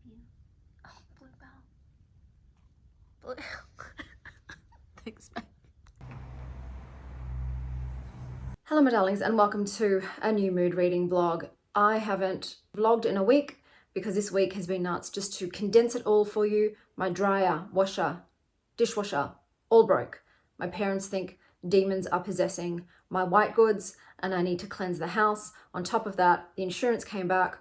you. Oh, Blue. Thanks, babe. Hello my darlings and welcome to a new mood reading vlog. I haven't vlogged in a week because this week has been nuts. Just to condense it all for you, my dryer, washer, dishwasher, all broke. My parents think demons are possessing my white goods and I need to cleanse the house. On top of that, the insurance came back.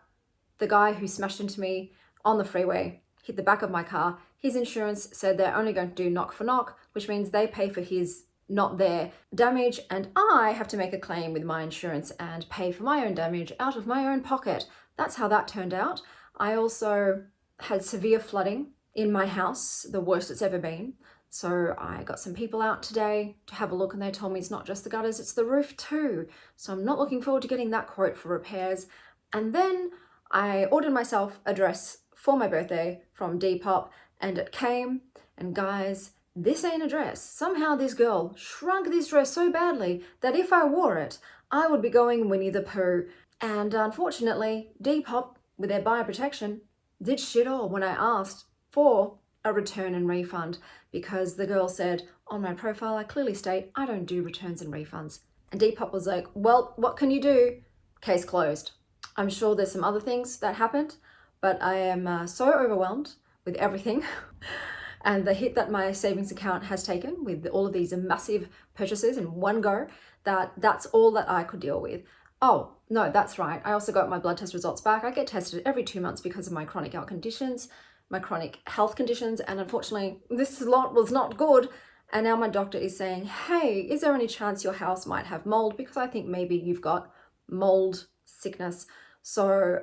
The guy who smashed into me on the freeway hit the back of my car. His insurance said they're only going to do knock for knock, which means they pay for his not their damage, and I have to make a claim with my insurance and pay for my own damage out of my own pocket. That's how that turned out. I also had severe flooding in my house, the worst it's ever been. So I got some people out today to have a look and they told me it's not just the gutters, it's the roof too. So I'm not looking forward to getting that quote for repairs. And then I ordered myself a dress for my birthday from Depop and it came, and guys, this ain't a dress. Somehow this girl shrunk this dress so badly that if I wore it, I would be going Winnie the Pooh. And unfortunately, Depop, with their buyer protection, did shit all when I asked for a return and refund because the girl said, on my profile, I clearly state I don't do returns and refunds. And Depop was like, well, what can you do? Case closed. I'm sure there's some other things that happened, but I am so overwhelmed with everything. And the hit that my savings account has taken with all of these massive purchases in one go, that's all that I could deal with. Oh, no, that's right. I also got my blood test results back. I get tested every 2 months because of my chronic health conditions, and unfortunately, this lot was not good. And now my doctor is saying, hey, is there any chance your house might have mold? Because I think maybe you've got mold sickness. So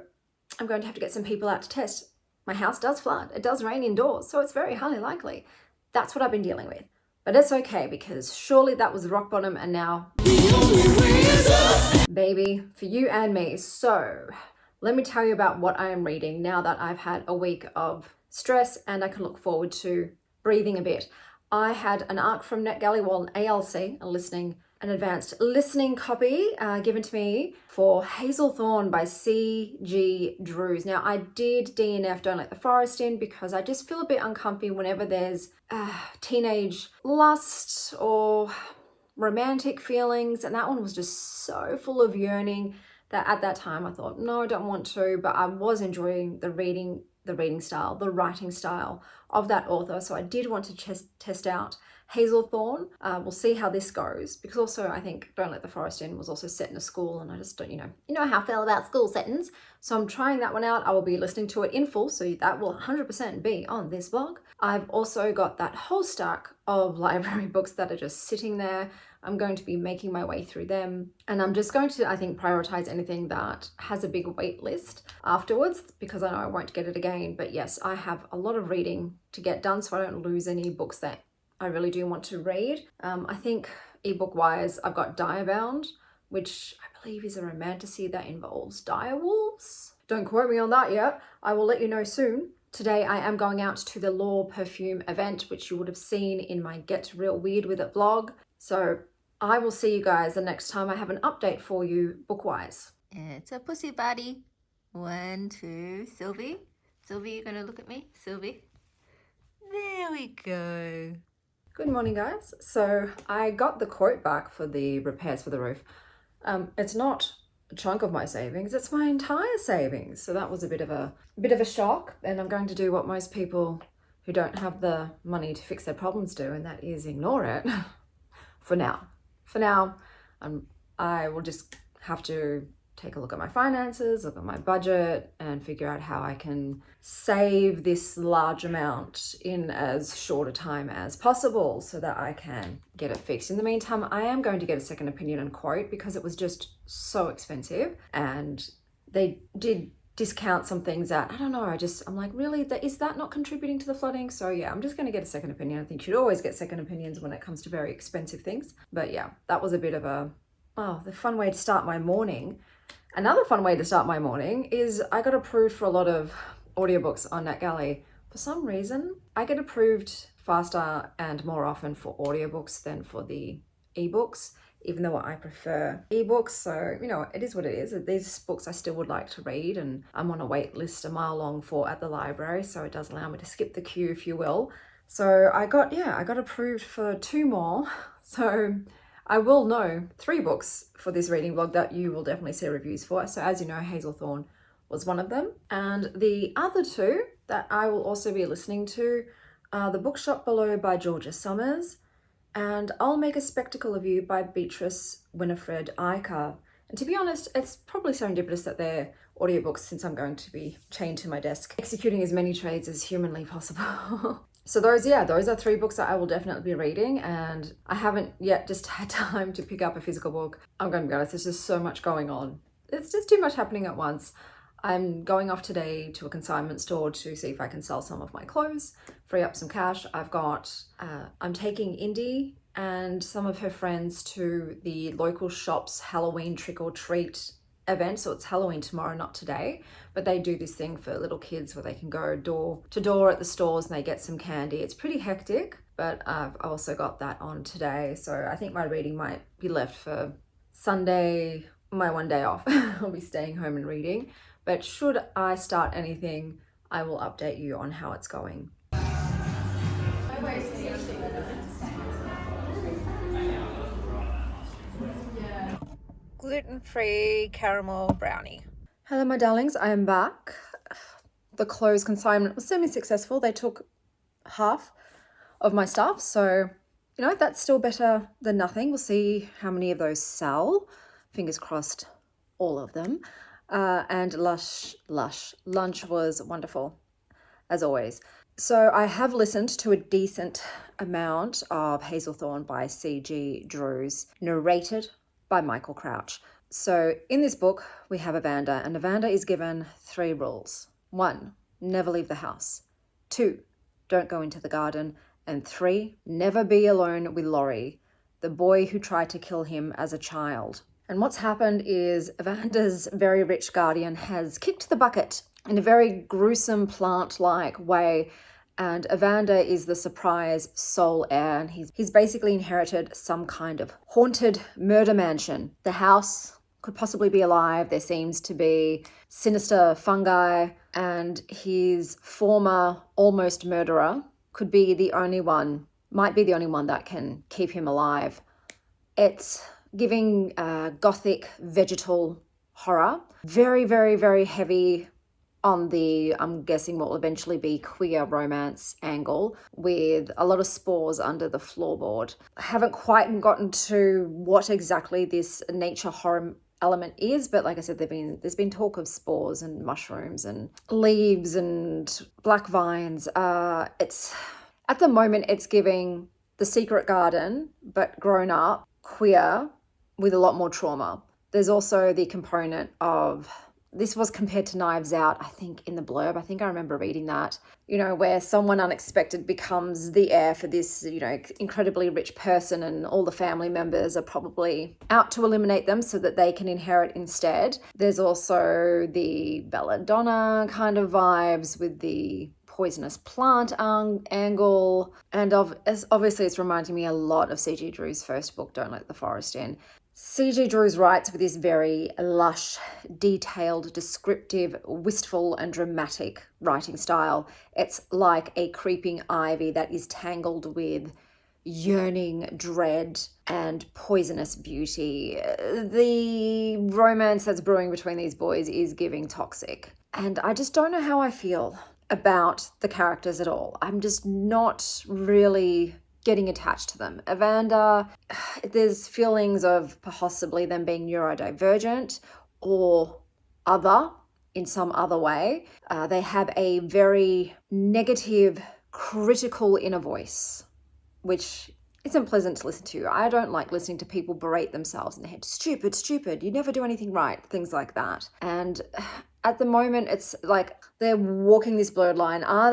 I'm going to have to get some people out to test. My house does flood. It does rain indoors, so it's very highly likely. That's what I've been dealing with. But it's okay because surely that was rock bottom and now, baby, for you and me. So let me tell you about what I am reading now that I've had a week of stress and I can look forward to breathing a bit. I had an ARC from NetGalley, well, an ALC, an advanced listening copy given to me for Hazelthorn by C.G. Drews. Now, I did DNF Don't Let the Forest In because I just feel a bit uncomfy whenever there's teenage lust or romantic feelings, and that one was just so full of yearning that at that time I thought, no, I don't want to, but I was enjoying the writing style of that author, so I did want to test out Hazelthorn. We'll see how this goes, because also I think Don't Let the Forest In was also set in a school, and I just don't, you know how I feel about school settings. So I'm trying that one out. I will be listening to it in full, so that will 100% be on this vlog. I've also got that whole stack of library books that are just sitting there. I'm going to be making my way through them, and I'm just going to, I think, prioritize anything that has a big wait list afterwards, because I know I won't get it again. But yes, I have a lot of reading to get done so I don't lose any books that I really do want to read. I think ebook wise, I've got Direbound, which I believe is a romantasy that involves direwolves. Don't quote me on that yet. I will let you know soon. Today I am going out to the Law Perfume event, which you would have seen in my Get Real Weird With It vlog. So I will see you guys the next time I have an update for you book-wise. It's a pussy body. 1, 2, Sylvie. Sylvie, you're gonna look at me? Sylvie. There we go. Good morning, guys. So I got the quote back for the repairs for the roof. It's not a chunk of my savings, it's my entire savings. So that was a bit of a shock, and I'm going to do what most people who don't have the money to fix their problems do, and that is ignore it for now. I will just have to take a look at my finances, look at my budget, and figure out how I can save this large amount in as short a time as possible so that I can get it fixed. In the meantime, I am going to get a second opinion and quote because it was just so expensive, and they did discount some things that, I don't know, I'm like, really, is that not contributing to the flooding? So yeah, I'm just going to get a second opinion. I think you should always get second opinions when it comes to very expensive things. But yeah, that was a bit of the fun way to start my morning. Another fun way to start my morning is I got approved for a lot of audiobooks on NetGalley. For some reason, I get approved faster and more often for audiobooks than for the ebooks. even though I prefer ebooks. So, it is what it is. These books I still would like to read, and I'm on a wait list a mile long for at the library, so it does allow me to skip the queue, if you will. So I got approved for 2 more. So I will know 3 books for this reading vlog that you will definitely see reviews for. So as you know, Hazelthorn was one of them. And the other 2 that I will also be listening to are The Bookshop Below by Georgia Summers and I'll Make a Spectacle of You by Beatrice Winifred Iker. And to be honest, it's probably serendipitous that they're audiobooks since I'm going to be chained to my desk, executing as many trades as humanly possible. So those are 3 books that I will definitely be reading, and I haven't yet just had time to pick up a physical book. I'm going to be honest, there's just so much going on. It's just too much happening at once. I'm going off today to a consignment store to see if I can sell some of my clothes, free up some cash. I'm taking Indy and some of her friends to the local shop's Halloween trick or treat event. So it's Halloween tomorrow, not today, but they do this thing for little kids where they can go door to door at the stores and they get some candy. It's pretty hectic, but I've also got that on today. So I think my reading might be left for Sunday, my one day off. I'll be staying home and reading, but should I start anything, I will update you on how it's going. Gluten-free caramel brownie. Hello, my darlings. I am back. The clothes consignment was semi-successful. They took half of my stuff, so that's still better than nothing. We'll see how many of those sell. Fingers crossed, all of them. And Lush lunch was wonderful, as always. So I have listened to a decent amount of Hazelthorn by C.G. Drews, narrated by Michael Crouch. So in this book, we have Evander, and Evander is given 3 rules. 1, never leave the house. 2, don't go into the garden. And 3, never be alone with Laurie, the boy who tried to kill him as a child. And what's happened is Evander's very rich guardian has kicked the bucket in a very gruesome plant-like way, and Evander is the surprise sole heir, and he's basically inherited some kind of haunted murder mansion. The house could possibly be alive. There seems to be sinister fungi, and his former almost murderer might be the only one that can keep him alive. It's giving gothic vegetal horror. Very, very, very heavy on the, I'm guessing what will eventually be queer romance angle, with a lot of spores under the floorboard. I haven't quite gotten to what exactly this nature horror element is, but like I said, there's been talk of spores and mushrooms and leaves and black vines. It's at the moment it's giving The Secret Garden, but grown up, queer, with a lot more trauma. There's also the component of, this was compared to Knives Out, I think, in the blurb. I think I remember reading that, where someone unexpected becomes the heir for this, incredibly rich person, and all the family members are probably out to eliminate them so that they can inherit instead. There's also the belladonna kind of vibes with the poisonous plant angle. And obviously it's reminding me a lot of C.G. Drew's first book, Don't Let the Forest In. C.G. Drews writes with this very lush, detailed, descriptive, wistful and dramatic writing style. It's like a creeping ivy that is tangled with yearning dread and poisonous beauty. The romance that's brewing between these boys is giving toxic. And I just don't know how I feel about the characters at all. I'm just not really getting attached to them. Evander, there's feelings of possibly them being neurodivergent or other in some other way. They have a very negative, critical inner voice, which isn't pleasant to listen to. I don't like listening to people berate themselves in their head. Stupid, you never do anything right, things like that. And at the moment, it's like they're walking this blurred line. Are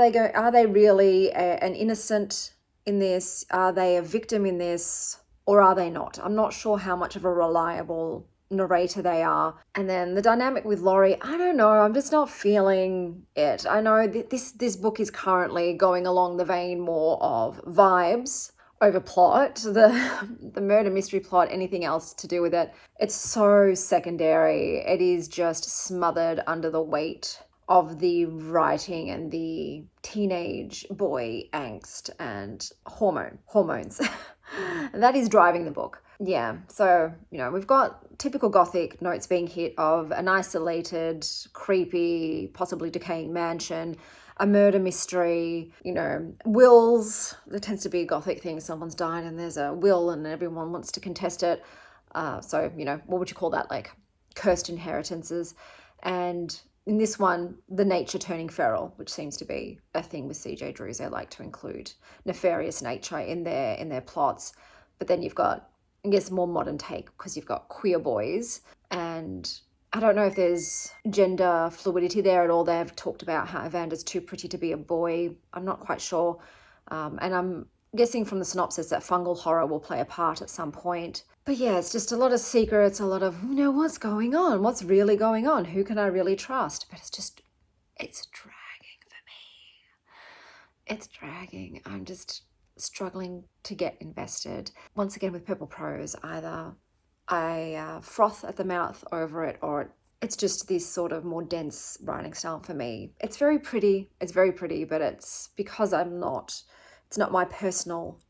they really an innocent in this? Are they a victim in this, or are they not? I'm not sure how much of a reliable narrator they are. And then the dynamic with Laurie, I don't know, I'm just not feeling it. I know that this book is currently going along the vein more of vibes over plot, the murder mystery plot, anything else to do with it. It's so secondary. It is just smothered under the weight of the writing and the teenage boy angst and hormones. That is driving the book. Yeah, so, we've got typical Gothic notes being hit of an isolated, creepy, possibly decaying mansion, a murder mystery, wills. There tends to be a Gothic thing. Someone's died and there's a will and everyone wants to contest it. So, what would you call that? Like cursed inheritances. And in this one, the nature turning feral, which seems to be a thing with C.J. Drews. They like to include nefarious nature in their plots. But then you've got, I guess, more modern take because you've got queer boys, and I don't know if there's gender fluidity there at all. They've talked about how Evander's too pretty to be a boy. I'm not quite sure. And I'm guessing from the synopsis that fungal horror will play a part at some point. But yeah, it's just a lot of secrets, a lot of, what's going on? What's really going on? Who can I really trust? But it's dragging for me. It's dragging. I'm just struggling to get invested. Once again, with Purple Prose, either I froth at the mouth over it, or it's just this sort of more dense writing style for me. It's very pretty, but it's because it's not my personal,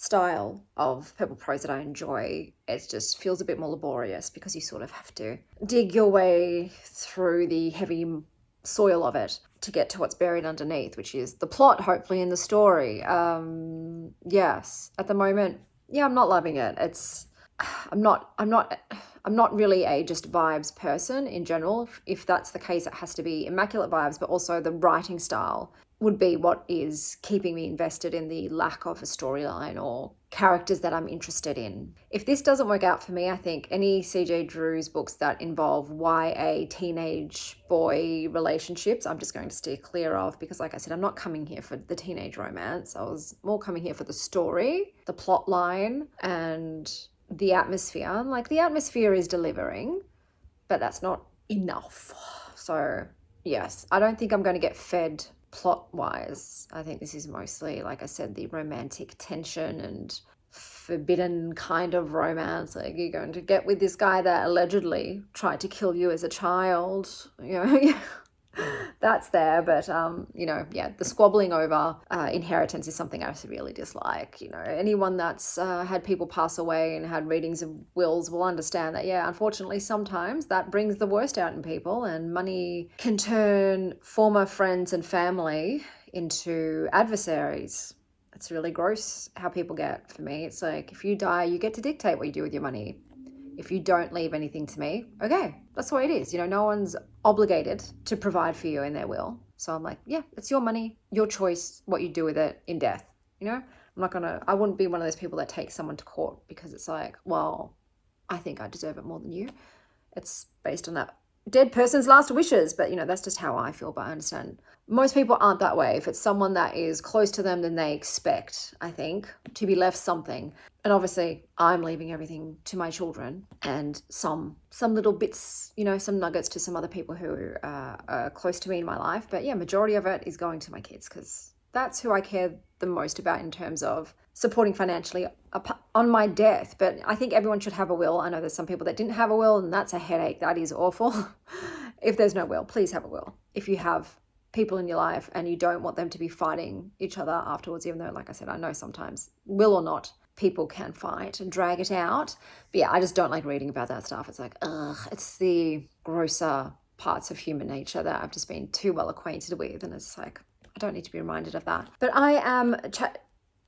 style of purple prose that I enjoy. It just feels a bit more laborious because you sort of have to dig your way through the heavy soil of it to get to what's buried underneath, which is the plot, hopefully, in the story. Yes, at the moment, I'm not loving it. I'm not really a just vibes person in general. If that's the case, it has to be immaculate vibes, but also the writing style would be what is keeping me invested in the lack of a storyline or characters that I'm interested in. If this doesn't work out for me, I think any C.J. Drews books that involve YA teenage boy relationships, I'm just going to steer clear of, because like I said, I'm not coming here for the teenage romance. I was more coming here for the story, the plot line, and the atmosphere. Like, the atmosphere is delivering, but that's not enough. So yes, I don't think I'm going to get fed plot-wise. I think this is mostly, like I said, the romantic tension and forbidden kind of romance. Like, you're going to get with this guy that allegedly tried to kill you as a child. That's there, but the squabbling over inheritance is something I really dislike. Anyone that's had people pass away and had readings of wills will understand that, unfortunately, sometimes that brings the worst out in people, and money can turn former friends and family into adversaries. It's really gross how people get. For me, it's like, if you die, you get to dictate what you do with your money. If you don't leave anything to me, okay, that's the way it is. No one's obligated to provide for you in their will. So I'm like, it's your money, your choice, what you do with it in death. I wouldn't be one of those people that takes someone to court because it's like, well, I think I deserve it more than you. It's based on that dead person's last wishes. But, that's just how I feel. But I understand most people aren't that way. If it's someone that is close to them, then they expect, I think, to be left something. And obviously, I'm leaving everything to my children and some little bits, some nuggets to some other people who are close to me in my life. But majority of it is going to my kids because that's who I care the most about in terms of supporting financially on my death. But I think everyone should have a will. I know there's some people that didn't have a will, and that's a headache. That is awful. If there's no will, please have a will. If you have people in your life and you don't want them to be fighting each other afterwards, even though, like I said, I know sometimes, will or not, people can fight and drag it out. But I just don't like reading about that stuff. It's like, it's the grosser parts of human nature that I've just been too well acquainted with. And it's like, I don't need to be reminded of that. But I am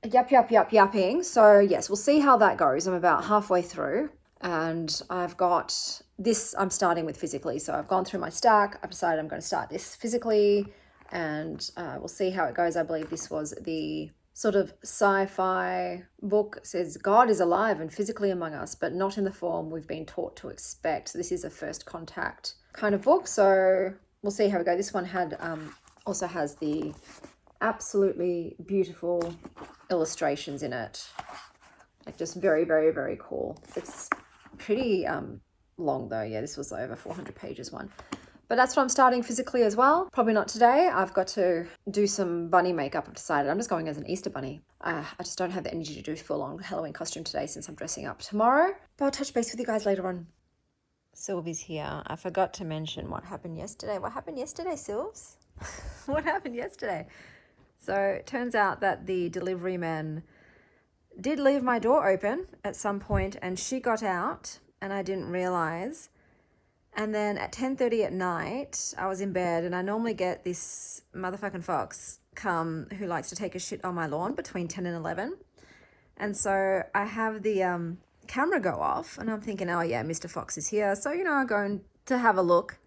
yapping. So yes, we'll see how that goes. I'm about halfway through, and I've got this, I'm starting with physically. So I've gone through my stack. I've decided I'm going to start this physically, and we'll see how it goes. I believe this was the sort of sci-fi book. It says, God is alive and physically among us, but not in the form we've been taught to expect. This is a first contact kind of book. So we'll see how we go. This one had also has the absolutely beautiful illustrations in it. Like, just very, very, very cool. It's pretty long though. Yeah, this was over 400 pages one. But that's what I'm starting physically as well. Probably not today. I've got to do some bunny makeup. I've decided I'm just going as an Easter bunny. I just don't have the energy to do full-on Halloween costume today since I'm dressing up tomorrow. But I'll touch base with you guys later on. Sylvie's here. I forgot to mention what happened yesterday. What happened yesterday, Sylves? What happened yesterday? So it turns out that the delivery man did leave my door open at some point and she got out and I didn't realize. And then at 10:30 at night, I was in bed and I normally get this motherfucking fox come who likes to take a shit on my lawn between 10 and 11. And so I have the camera go off and I'm thinking, oh yeah, Mr. Fox is here. So, you know, I go in to have a look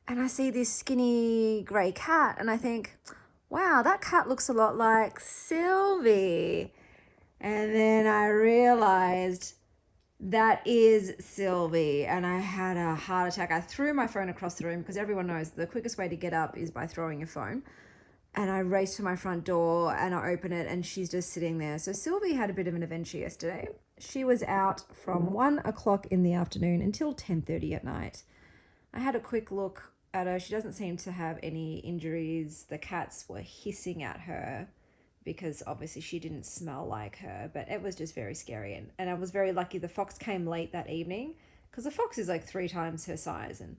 and I see this skinny grey cat and I think, wow, that cat looks a lot like Sylvie. And then I realized that is Sylvie and I had a heart attack. I threw my phone across the room because everyone knows the quickest way to get up is by throwing your phone. And I raced to my front door and I open it and she's just sitting there. So Sylvie had a bit of an adventure yesterday. She was out from 1 o'clock in the afternoon until 10:30 at night. I had a quick look at her. She doesn't seem to have any injuries. The cats were hissing at her because obviously she didn't smell like her, but it was just very scary. And I was very lucky the fox came late that evening because the fox is like 3 times her size. And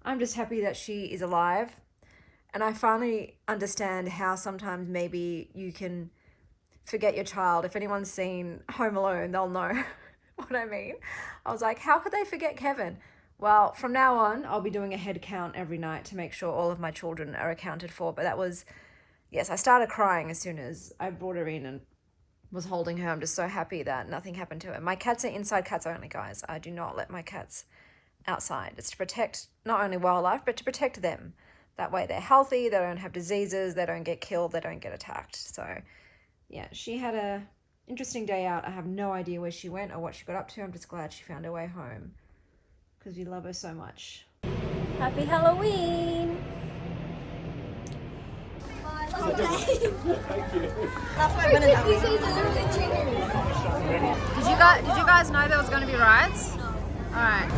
I'm just happy that she is alive. And I finally understand how sometimes maybe you can forget your child. If anyone's seen Home Alone, they'll know what I mean. I was like, how could they forget Kevin? Well, from now on, I'll be doing a head count every night to make sure all of my children are accounted for. But that was, yes, I started crying as soon as I brought her in and was holding her. I'm just so happy that nothing happened to her. My cats are inside cats only, guys. I do not let my cats outside. It's to protect not only wildlife, but to protect them. That way they're healthy, they don't have diseases, they don't get killed, they don't get attacked. So yeah, she had a interesting day out. I have no idea where she went or what she got up to. I'm just glad she found her way home because we love her so much. Happy Halloween! Thank you. That's why I went in that way. Did you guys know there was going to be rides? No. All right.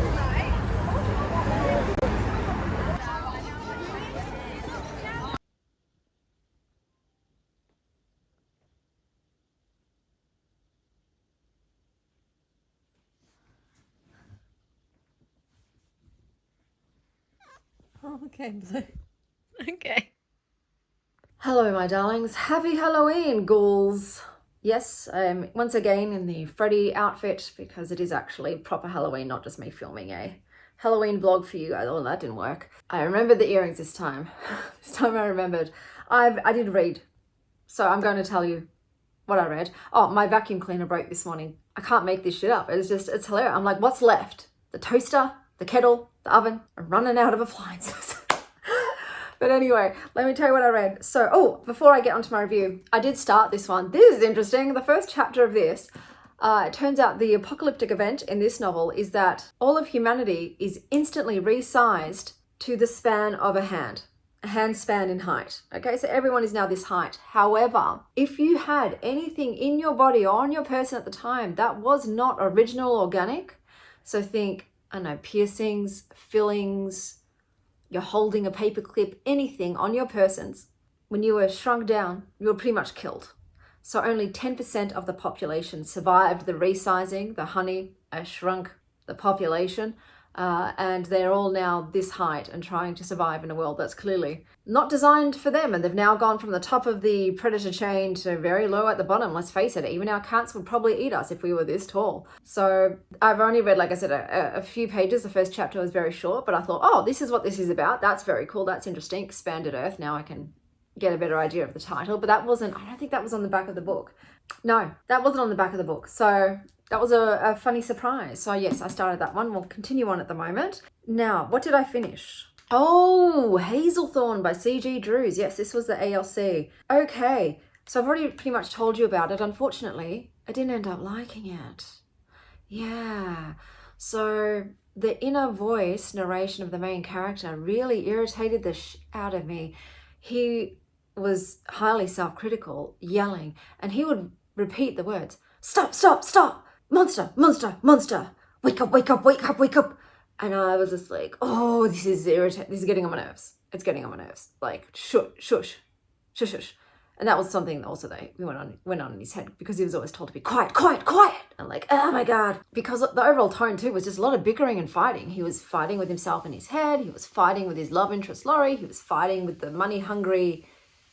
Oh, okay, Blue. Okay. Hello, my darlings. Happy Halloween, ghouls. Yes, I'm once again in the Freddy outfit because it is actually proper Halloween, not just me filming a Halloween vlog for you guys. Oh, that didn't work. I remembered the earrings this time. This time I remembered. I did read, so I'm going to tell you what I read. Oh, my vacuum cleaner broke this morning. I can't make this shit up. It's hilarious. I'm like, what's left? The toaster, the kettle, the oven. I'm running out of appliances. But anyway, let me tell you what I read. So, before I get onto my review, I did start this one. This is interesting. The first chapter of this, it turns out the apocalyptic event in this novel is that all of humanity is instantly resized to the span of a hand span in height. Okay, so everyone is now this height. However, if you had anything in your body or on your person at the time that was not original organic, so think, I don't know, piercings, fillings, you're holding a paper clip, anything on your persons, when you were shrunk down, you were pretty much killed. So only 10% of the population survived the resizing. The honey shrunk the population, and they're all now this height and trying to survive in a world that's clearly not designed for them. And they've now gone from the top of the predator chain to very low at the bottom. Let's face it, even our cats would probably eat us if we were this tall. So I've only read, like I said, a few pages. The first chapter was very short, but I thought, oh, this is what this is about. That's very cool. That's interesting. Expanded Earth. Now I can get a better idea of the title. But I don't think that was on the back of the book. No, that wasn't on the back of the book. So that was a funny surprise. So yes, I started that one. We'll continue on at the moment. Now, what did I finish? Oh, Hazelthorn by C.G. Drews. Yes, this was the ALC. Okay, so I've already pretty much told you about it. Unfortunately, I didn't end up liking it. Yeah, so the inner voice narration of the main character really irritated the out of me. He was highly self-critical, yelling, and he would repeat the words, stop, stop, stop, monster, monster, monster, wake up, wake up, wake up, wake up. And I was just like, oh, this is irritating. This is getting on my nerves. It's getting on my nerves. Like, shush, shush, shush, shush. And that was something also that we went on in his head, because he was always told to be quiet, quiet, quiet. And like, oh my God. Because the overall tone too was just a lot of bickering and fighting. He was fighting with himself in his head. He was fighting with his love interest, Laurie. He was fighting with the money-hungry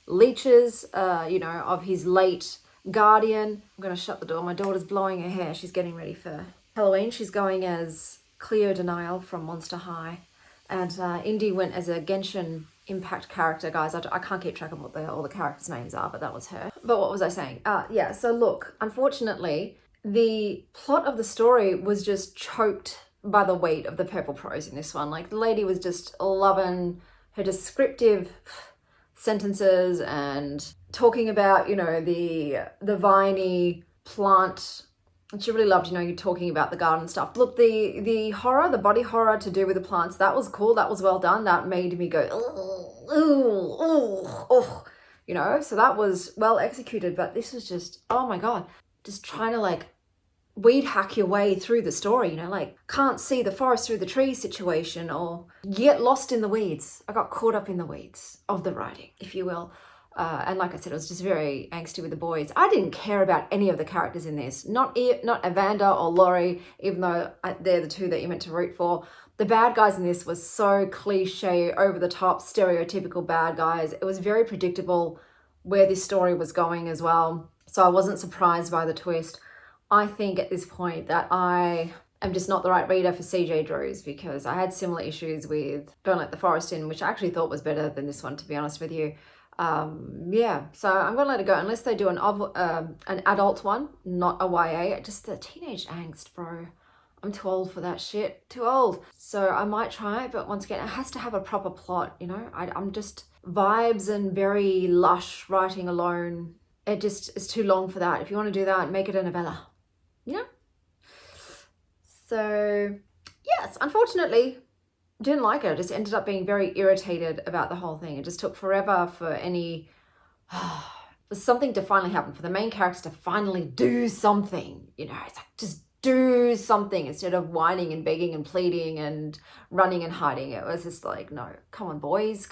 leeches, of his late guardian. I'm going to shut the door. My daughter's blowing her hair. She's getting ready for Halloween. She's going as Cleo Denial from Monster High. And Indy went as a Genshin Impact character, guys. I can't keep track of what all the characters' names are, but that was her. But what was I saying? So look, unfortunately, the plot of the story was just choked by the weight of the purple prose in this one. Like, the lady was just loving her descriptive sentences and talking about, the viney plant. And she really loved, you talking about the garden stuff. Look, the horror, the body horror to do with the plants, that was cool. That was well done. That made me go, so that was well executed. But this was just, oh my God, just trying to like weed hack your way through the story, like can't see the forest through the trees situation, or get lost in the weeds. I got caught up in the weeds of the writing, if you will. And like I said, it was just very angsty with the boys. I didn't care about any of the characters in this. Not Evander or Laurie, even though they're the two that you're meant to root for. The bad guys in this was so cliche, over the top, stereotypical bad guys. It was very predictable where this story was going as well. So I wasn't surprised by the twist. I think at this point that I am just not the right reader for CJ Drews, because I had similar issues with Don't Let the Forest In, which I actually thought was better than this one, to be honest with you. So I'm gonna let it go unless they do an adult one, not a YA. Just the teenage angst, bro. I'm too old for that shit. Too old. So I might try it, but once again, it has to have a proper plot. I'm just vibes and very lush writing alone. It just is too long for that. If you want to do that, make it a novella. So yes, unfortunately, didn't like it. I just ended up being very irritated about the whole thing. It just took forever for for something to finally happen, for the main character to finally do something. It's like, just do something instead of whining and begging and pleading and running and hiding. It was just like, no, come on boys,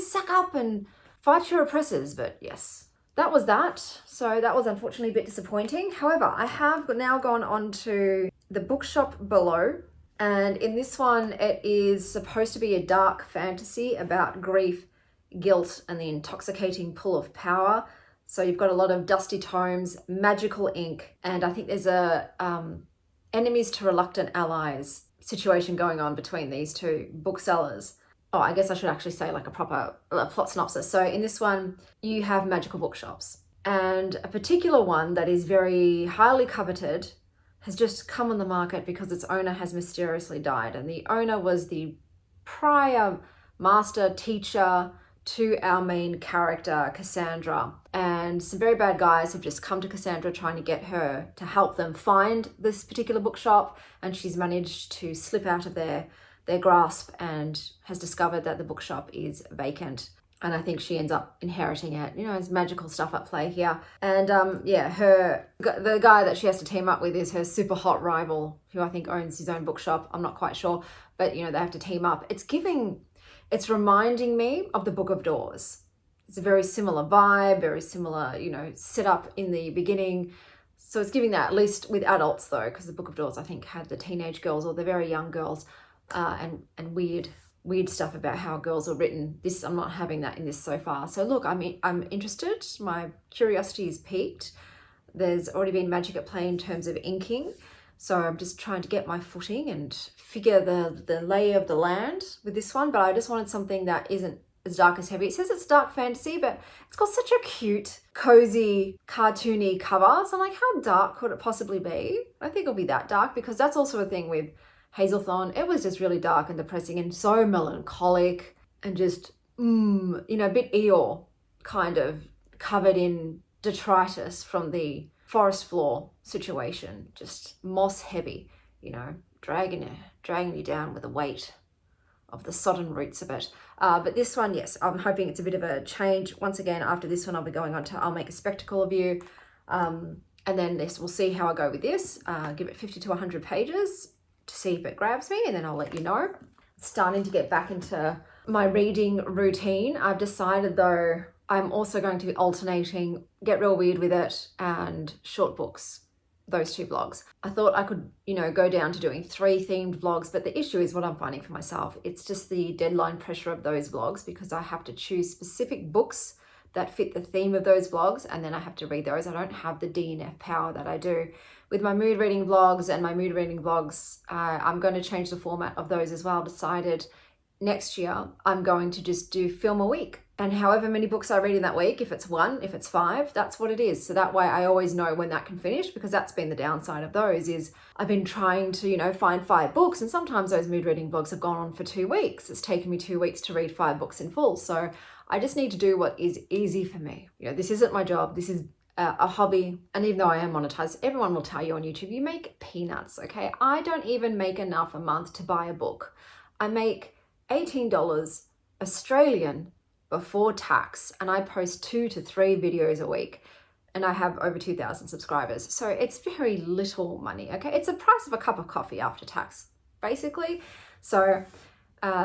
suck up and fight your oppressors. But yes, that was that. So that was unfortunately a bit disappointing. However, I have now gone on to the bookshop below. And in this one, it is supposed to be a dark fantasy about grief, guilt, and the intoxicating pull of power. So you've got a lot of dusty tomes, magical ink, and I think there's a enemies to reluctant allies situation going on between these two booksellers. Oh, I guess I should actually say like a proper plot synopsis. So in this one, you have magical bookshops, and a particular one that is very highly coveted has just come on the market because its owner has mysteriously died. And the owner was the prior master teacher to our main character, Cassandra. And some very bad guys have just come to Cassandra trying to get her to help them find this particular bookshop. And she's managed to slip out of their grasp and has discovered that the bookshop is vacant. And I think she ends up inheriting it. There's magical stuff at play here. And the guy that she has to team up with is her super hot rival, who I think owns his own bookshop. I'm not quite sure, but they have to team up. It's reminding me of the Book of Doors. It's a very similar vibe, very similar, setup in the beginning. So it's giving that, at least with adults though, because the Book of Doors, I think, had the teenage girls or the very young girls, and weird stuff about how girls are written. This, I'm not having that in this so far. So look, I'm interested. My curiosity is piqued. There's already been magic at play in terms of inking. So I'm just trying to get my footing and figure the lay of the land with this one. But I just wanted something that isn't as dark as heavy. It says it's dark fantasy, but it's got such a cute, cozy, cartoony cover. So I'm like, how dark could it possibly be? I think it'll be that dark, because that's also a thing with Hazelthorn. It was just really dark and depressing and so melancholic and just, a bit Eeyore, kind of covered in detritus from the forest floor situation, just moss heavy, dragging you down with the weight of the sodden roots of it. But this one, yes, I'm hoping it's a bit of a change. Once again, after this one, I'll make a spectacle of you. And then we'll see how I go with this. Give it 50 to 100 pages. to see if it grabs me, and then I'll let you know. Starting to get back into my reading routine. I've decided though, I'm also going to be alternating Get Real Weird with It and short books, those two vlogs. I thought I could, go down to doing 3 themed vlogs, but the issue is what I'm finding for myself. It's just the deadline pressure of those vlogs, because I have to choose specific books that fit the theme of those vlogs, and then I have to read those. I don't have the DNF power that I do with my mood reading vlogs. And my mood reading vlogs, I'm going to change the format of those as well. Decided next year I'm going to just do film a week, and however many books I read in that week, if it's 1, if it's 5, that's what it is. So that way I always know when that can finish, because that's been the downside of those, is I've been trying to, find 5 books, and sometimes those mood reading vlogs have gone on for 2 weeks. It's taken me 2 weeks to read 5 books in full. So I just need to do what is easy for me. This isn't my job. This is a hobby. And even though I am monetized, everyone will tell you on YouTube, you make peanuts, okay? I don't even make enough a month to buy a book. I make $18 Australian before tax, and I post 2 to 3 videos a week, and I have over 2,000 subscribers. So it's very little money, okay? It's the price of a cup of coffee after tax, basically. So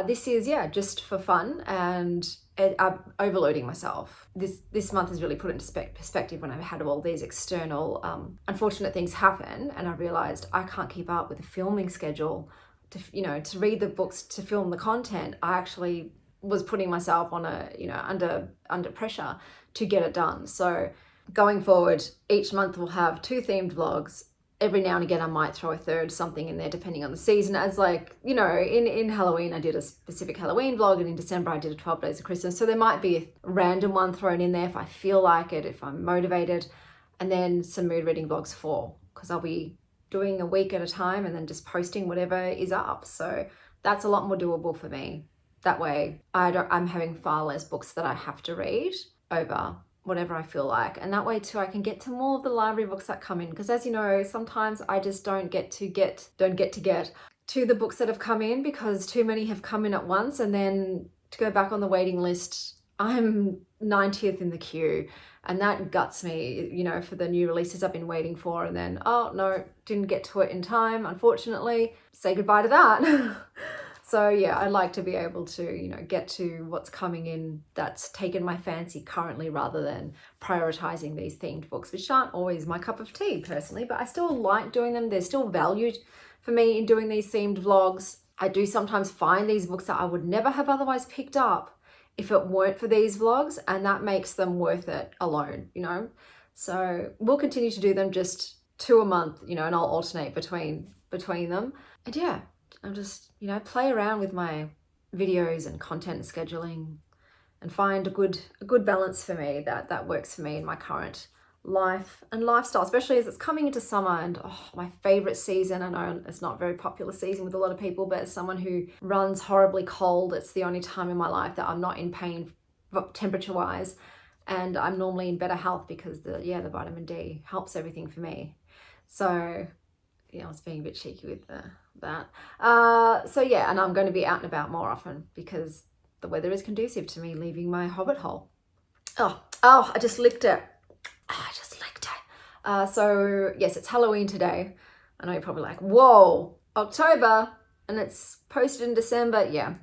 this is, just for fun, and I'm overloading myself. This month has really put into perspective when I've had all these external unfortunate things happen, and I realized I can't keep up with the filming schedule to read the books, to film the content. I actually was putting myself on under pressure to get it done. So going forward, each month we'll have 2 themed vlogs. Every now and again I might throw a third something in there depending on the season, as in Halloween I did a specific Halloween vlog, and in December I did a 12 days of Christmas. So there might be a random one thrown in there if I feel like it, if I'm motivated, and then some mood reading vlogs because I'll be doing a week at a time and then just posting whatever is up. So that's a lot more doable for me. That way I'm having far less books that I have to read over whatever I feel like. And that way too, I can get to more of the library books that come in. Because as you know, sometimes I just don't get to get to the books that have come in, because too many have come in at once. And then to go back on the waiting list, I'm 90th in the queue. And that guts me, for the new releases I've been waiting for. And then, oh no, didn't get to it in time, unfortunately. Say goodbye to that. So yeah, I'd like to be able to, get to what's coming in that's taken my fancy currently, rather than prioritizing these themed books, which aren't always my cup of tea personally, but I still like doing them. There's still value for me in doing these themed vlogs. I do sometimes find these books that I would never have otherwise picked up if it weren't for these vlogs, and that makes them worth it alone, So we'll continue to do them, just 2 a month, and I'll alternate between them. And yeah, I'll just, play around with my videos and content scheduling, and find a good balance for me that works for me in my current life and lifestyle, especially as it's coming into summer, and my favorite season. I know it's not a very popular season with a lot of people, but as someone who runs horribly cold, it's the only time in my life that I'm not in pain temperature wise, and I'm normally in better health because the vitamin D helps everything for me. So I was being a bit cheeky with that. So yeah, and I'm going to be out and about more often because the weather is conducive to me leaving my hobbit hole. Oh, I just licked it. So yes, it's Halloween today. I know you're probably like, whoa, October, and it's posted in December. Yeah,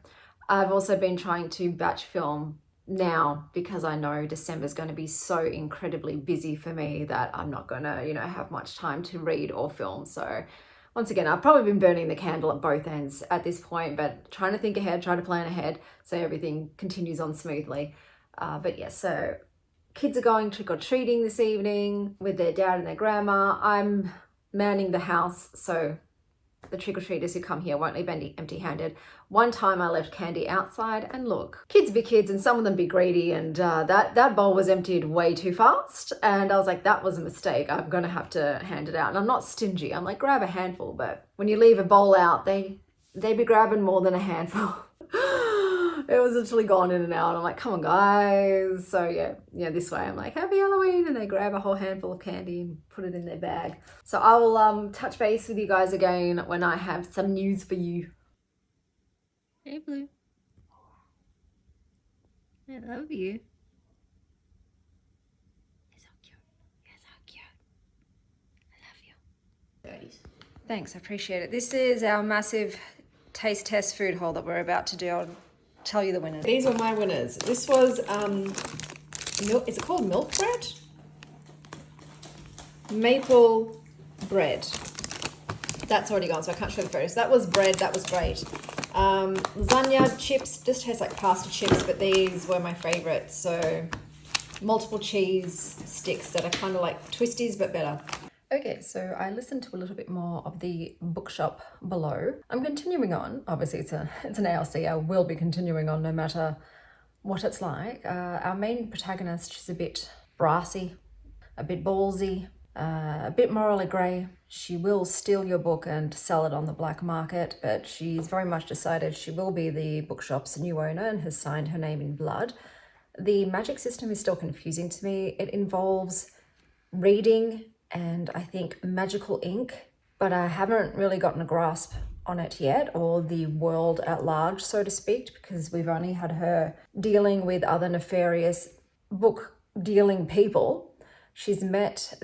I've also been trying to batch film now because I know December's going to be so incredibly busy for me that I'm not going to, have much time to read or film. So once again, I've probably been burning the candle at both ends at this point, but trying to think ahead, try to plan ahead so everything continues on smoothly. But yeah, so kids are going trick-or-treating this evening with their dad and their grandma. I'm manning the house, so the trick-or-treaters who come here won't leave empty-handed. One time I left candy outside, and look, kids be kids and some of them be greedy, and that bowl was emptied way too fast, and I was like, that was a mistake. I'm gonna have to hand it out. And I'm not stingy. I'm like, grab a handful, but when you leave a bowl out, they be grabbing more than a handful. It was literally gone in and out. I'm like, come on guys. So yeah, this way I'm like, happy Halloween, and they grab a whole handful of candy and put it in their bag. So I will touch base with you guys again when I have some news for you. Hey, Blue. I love you. You're so cute. You're so cute. I love you. Thanks, I appreciate it. This is our massive taste test food haul that we're about to do. I'll tell you the winners. These are my winners. This was milk. Is it called milk bread? Maple bread. That's already gone, so I can't show the photos. That was bread. That was great. Lasagna chips just tastes like pasta chips, but these were my favorite. So multiple cheese sticks that are kind of like twisties but better. Okay, so I listened to a little bit more of the bookshop below. I'm continuing on. Obviously, it's an ALC. I will be continuing on no matter what it's like. Our main protagonist, she's a bit brassy, a bit ballsy, a bit morally grey. She will steal your book and sell it on the black market, but she's very much decided she will be the bookshop's new owner and has signed her name in blood. The magic system is still confusing to me. It involves reading and I think magical ink, but I haven't really gotten a grasp on it yet, or the world at large, so to speak, because we've only had her dealing with other nefarious book dealing people. She's met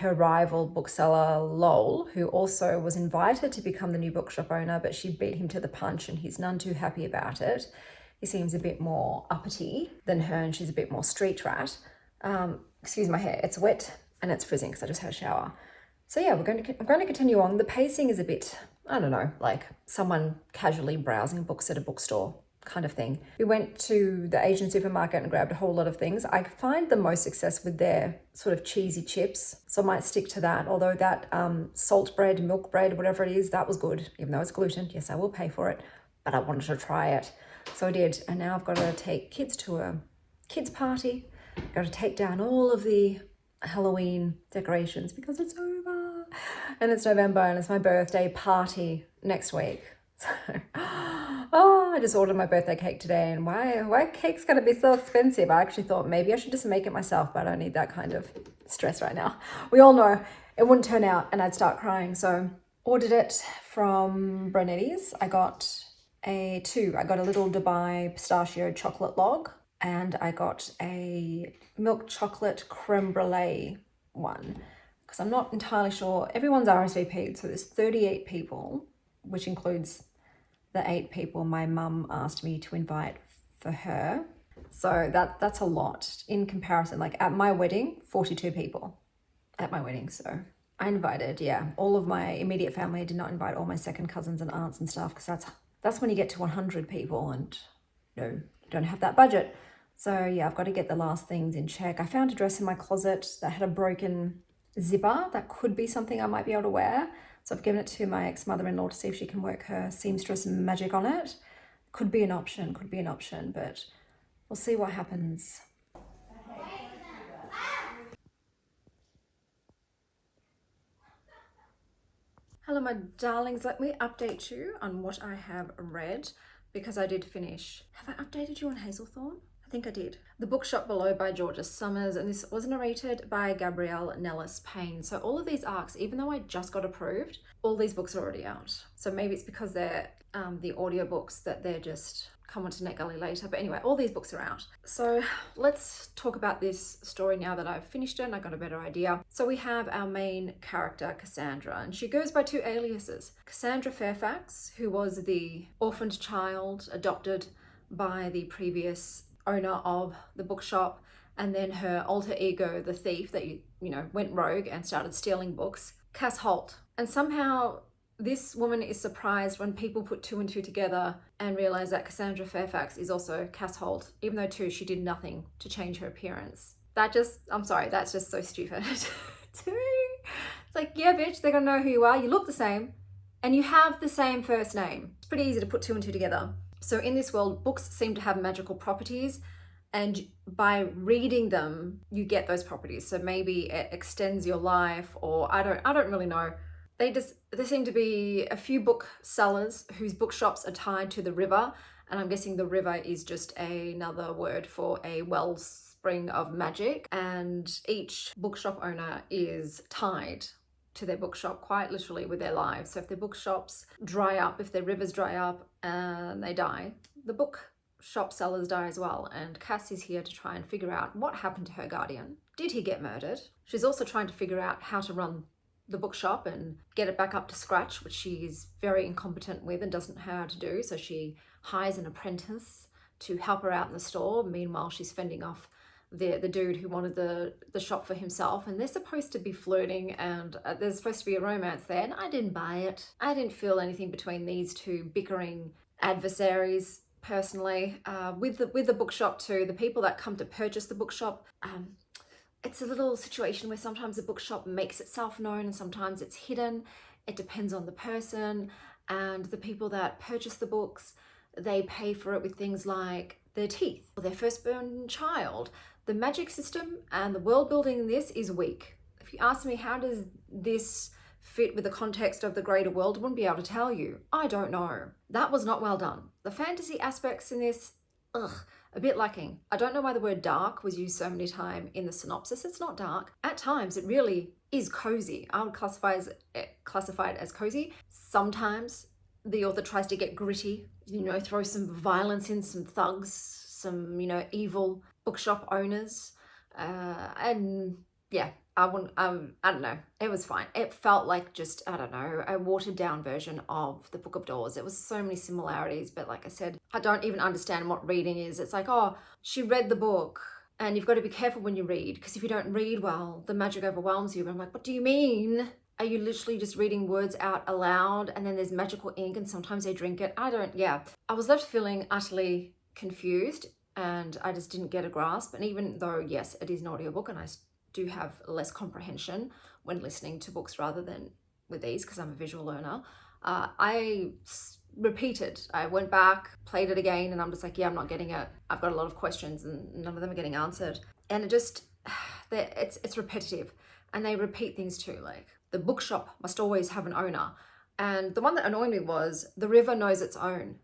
her rival bookseller Lowell, who also was invited to become the new bookshop owner, but she beat him to the punch and he's none too happy about it. He seems a bit more uppity than her and she's a bit more street rat. Excuse my hair, it's wet and it's frizzing because I just had a shower. So yeah, I'm going to continue on. The pacing is a bit, I don't know, like someone casually browsing books at a bookstore kind of thing. We went to the Asian supermarket and grabbed a whole lot of things. I find the most success with their sort of cheesy chips, so I might stick to that. Although that salt bread, milk bread, whatever it is, that was good, even though it's gluten. Yes, I will pay for it, but I wanted to try it. So I did, and now I've got to take kids to a kids party. Got to take down all of the Halloween decorations because it's over and it's November and it's my birthday party next week. So, I just ordered my birthday cake today, and why cake's gonna be so expensive? I actually thought maybe I should just make it myself, but I don't need that kind of stress right now. We all know it wouldn't turn out and I'd start crying. So ordered it from Brunetti's. I got a little Dubai pistachio chocolate log, and I got a milk chocolate creme brulee one because I'm not entirely sure. Everyone's RSVP'd, so there's 38 people, which includes the 8 people my mum asked me to invite for her. So that's a lot in comparison. Like at my wedding, 42 people at my wedding. So I invited, all of my immediate family. I did not invite all my second cousins and aunts and stuff because that's when you get to 100 people and no, you don't have that budget. So yeah, I've got to get the last things in check. I found a dress in my closet that had a broken zipper. That could be something I might be able to wear. So I've given it to my ex-mother-in-law to see if she can work her seamstress magic on it. Could be an option, but we'll see what happens. Hello, my darlings. Let me update you on what I have read because I did finish. Have I updated you on Hazelthorn? I think I did. The Bookshop Below by Georgia Summers, and this was narrated by Gabrielle Nellis Payne. So all of these arcs, even though I just got approved, all these books are already out. So maybe it's because they're the audiobooks that they're just come onto NetGalley later. But anyway, all these books are out. So let's talk about this story now that I've finished it and I got a better idea. So we have our main character, Cassandra, and she goes by 2 aliases. Cassandra Fairfax, who was the orphaned child adopted by the previous owner of the bookshop, and then her alter ego, the thief that went rogue and started stealing books, Cass Holt. And somehow this woman is surprised when people put 2 and 2 together and realize that Cassandra Fairfax is also Cass Holt, even though too she did nothing to change her appearance. That's just so stupid to me. It's like, yeah, bitch, they're gonna know who you are. You look the same and you have the same first name. It's pretty easy to put 2 and 2 together. So in this world, books seem to have magical properties, and by reading them, you get those properties. So maybe it extends your life, or I don't really know. There seem to be a few booksellers whose bookshops are tied to the river, and I'm guessing the river is just another word for a wellspring of magic, and each bookshop owner is tied to their bookshop quite literally with their lives. So if their bookshops dry up, if their rivers dry up and they die, the bookshop sellers die as well. And Cass is here to try and figure out what happened to her guardian. Did he get murdered? She's also trying to figure out how to run the bookshop and get it back up to scratch, which she's very incompetent with and doesn't know how to do. So she hires an apprentice to help her out in the store. Meanwhile, she's fending off the dude who wanted the shop for himself, and they're supposed to be flirting, and there's supposed to be a romance there, and I didn't buy it. I didn't feel anything between these two bickering adversaries personally. With the bookshop too, the people that come to purchase the bookshop, it's a little situation where sometimes the bookshop makes itself known and sometimes it's hidden. It depends on the person, and the people that purchase the books, they pay for it with things like their teeth or their firstborn child. The magic system and the world building in this is weak. If you ask me, how does this fit with the context of the greater world, I wouldn't be able to tell you. I don't know. That was not well done. The fantasy aspects in this, a bit lacking. I don't know why the word dark was used so many times in the synopsis. It's not dark. At times, it really is cozy. I would classify it as cozy. Sometimes the author tries to get gritty, throw some violence in, some thugs, some, evil bookshop owners. And yeah, I don't know. It was fine. It felt like just, I don't know, a watered down version of the Book of Doors. It was so many similarities, but like I said, I don't even understand what reading is. It's like, oh, she read the book, and you've got to be careful when you read, because if you don't read well, the magic overwhelms you. But I'm like, what do you mean? Are you literally just reading words out aloud and then there's magical ink and sometimes they drink it? I was left feeling utterly confused and I just didn't get a grasp. And even though, yes, it is an audiobook and I do have less comprehension when listening to books rather than with these, because I'm a visual learner, I repeated. I went back, played it again, and I'm just like, yeah, I'm not getting it. I've got a lot of questions and none of them are getting answered. And it's repetitive. And they repeat things too, like the bookshop must always have an owner. And the one that annoyed me was the river knows its own.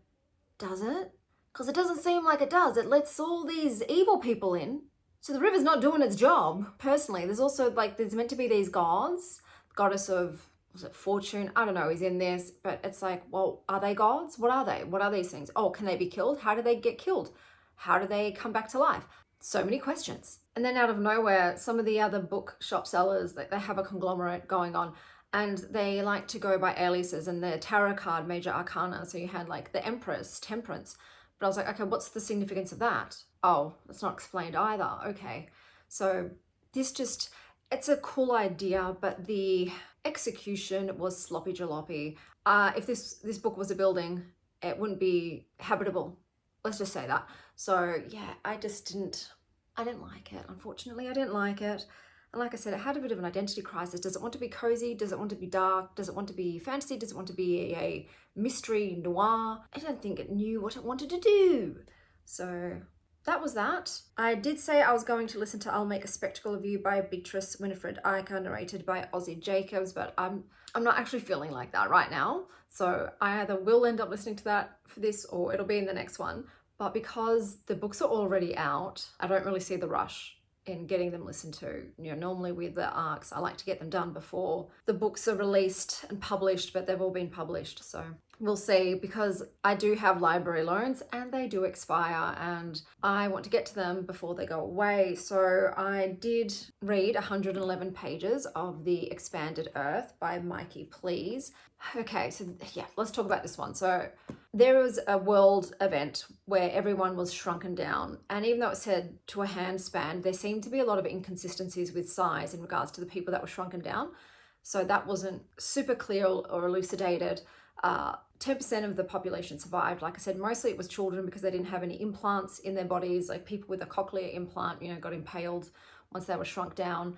Does it? Because it doesn't seem like it does. It lets all these evil people in. So the river's not doing its job, personally. There's also, there's meant to be these gods. Goddess of, was it fortune? I don't know, is in this. But it's like, well, are they gods? What are they? What are these things? Oh, can they be killed? How do they get killed? How do they come back to life? So many questions. And then out of nowhere, some of the other bookshop sellers, they have a conglomerate going on, and they like to go by aliases and the tarot card major arcana. So you had like the Empress, Temperance. But I was like, okay, what's the significance of that? Oh, it's not explained either. Okay. So it's a cool idea, but the execution was sloppy jalopy. If this book was a building, it wouldn't be habitable. Let's just say that. So yeah, I didn't like it. Unfortunately, I didn't like it. And like I said, it had a bit of an identity crisis. Does it want to be cozy? Does it want to be dark? Does it want to be fantasy? Does it want to be a mystery noir? I don't think it knew what it wanted to do. So that was that. I did say I was going to listen to I'll Make a Spectacle of You by Beatrice Winifred Iker, narrated by Ozzy Jacobs, but I'm not actually feeling like that right now. So I either will end up listening to that for this or it'll be in the next one. But because the books are already out, I don't really see the rush in getting them listened to. Normally with the ARCs, I like to get them done before the books are released and published, but they've all been published. So we'll see, because I do have library loans and they do expire and I want to get to them before they go away. So I did read 111 pages of The Expanded Earth by Mikey Please. Okay, so yeah, let's talk about this one. So there was a world event where everyone was shrunken down, and even though it said to a hand span, there seemed to be a lot of inconsistencies with size in regards to the people that were shrunken down. So that wasn't super clear or elucidated. 10% of the population survived. Like I said, mostly it was children because they didn't have any implants in their bodies. Like people with a cochlear implant, got impaled once they were shrunk down.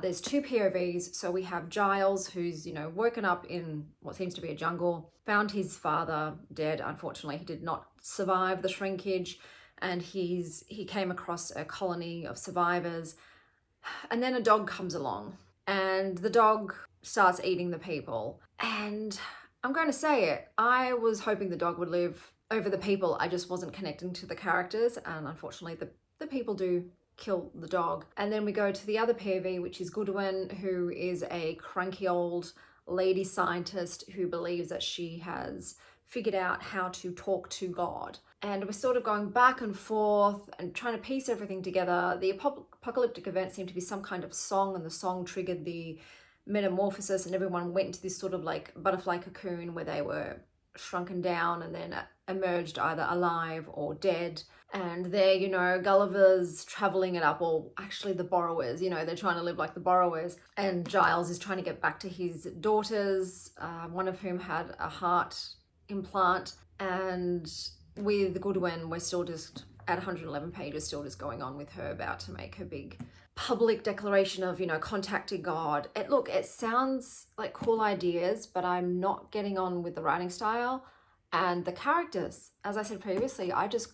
There's two POVs. So we have Giles, who's, woken up in what seems to be a jungle, found his father dead. Unfortunately, he did not survive the shrinkage, and he came across a colony of survivors. And then a dog comes along, and the dog starts eating the people. And I'm going to say it, I was hoping the dog would live over the people. I just wasn't connecting to the characters, and unfortunately the people do kill the dog. And then we go to the other POV, which is Goodwin, who is a cranky old lady scientist who believes that she has figured out how to talk to God. And we're sort of going back and forth and trying to piece everything together. The apocalyptic event seemed to be some kind of song, and the song triggered the metamorphosis, and everyone went into this sort of like butterfly cocoon where they were shrunken down and then emerged either alive or dead. And they're, you know, Gulliver's traveling it up, or actually the borrowers, you know, they're trying to live like the borrowers. And Giles is trying to get back to his daughters, one of whom had a heart implant. And with Goodwin, we're still just at 111 pages, still just going on with her about to make her big public declaration of, you know, contacting God. It sounds like cool ideas, but I'm not getting on with the writing style and the characters. As I said previously, I just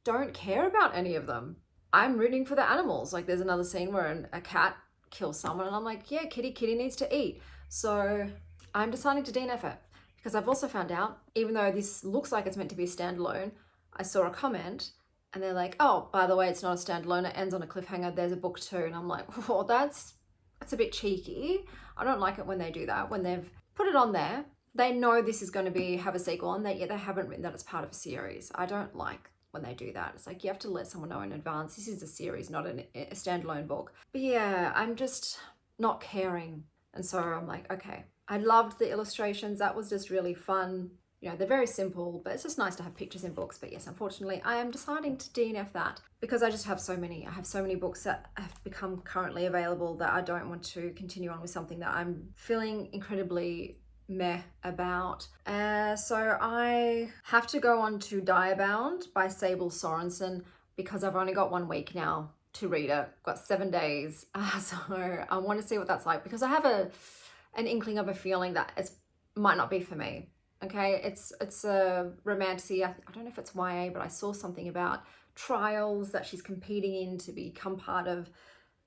don't care about any of them. I'm rooting for the animals. Like, there's another scene where a cat kills someone and I'm like, yeah, kitty needs to eat. So I'm deciding to DNF it, because I've also found out, even though this looks like it's meant to be a standalone, I saw a comment and they're like, oh, by the way, it's not a standalone, it ends on a cliffhanger, there's a book 2. And I'm like, oh, that's a bit cheeky. I don't like it when they do that, when they've put it on there. They know this is going to have a sequel, and they haven't written that it's part of a series. I don't like when they do that. It's like, you have to let someone know in advance, this is a series, not a standalone book. But yeah, I'm just not caring. And so I'm like, okay. I loved the illustrations. That was just really fun. You know, they're very simple, but it's just nice to have pictures in books. But yes, unfortunately, I am deciding to DNF that, because I just have so many. I have so many books that have become currently available that I don't want to continue on with something that I'm feeling incredibly meh about. So I have to go on to Diabound by Sable Sorensen, because I've only got 1 week now to read it. I've got 7 days. So I want to see what that's like, because I have an inkling of a feeling that it might not be for me. Okay, it's a romantasy. I don't know if it's YA, but I saw something about trials that she's competing in to become part of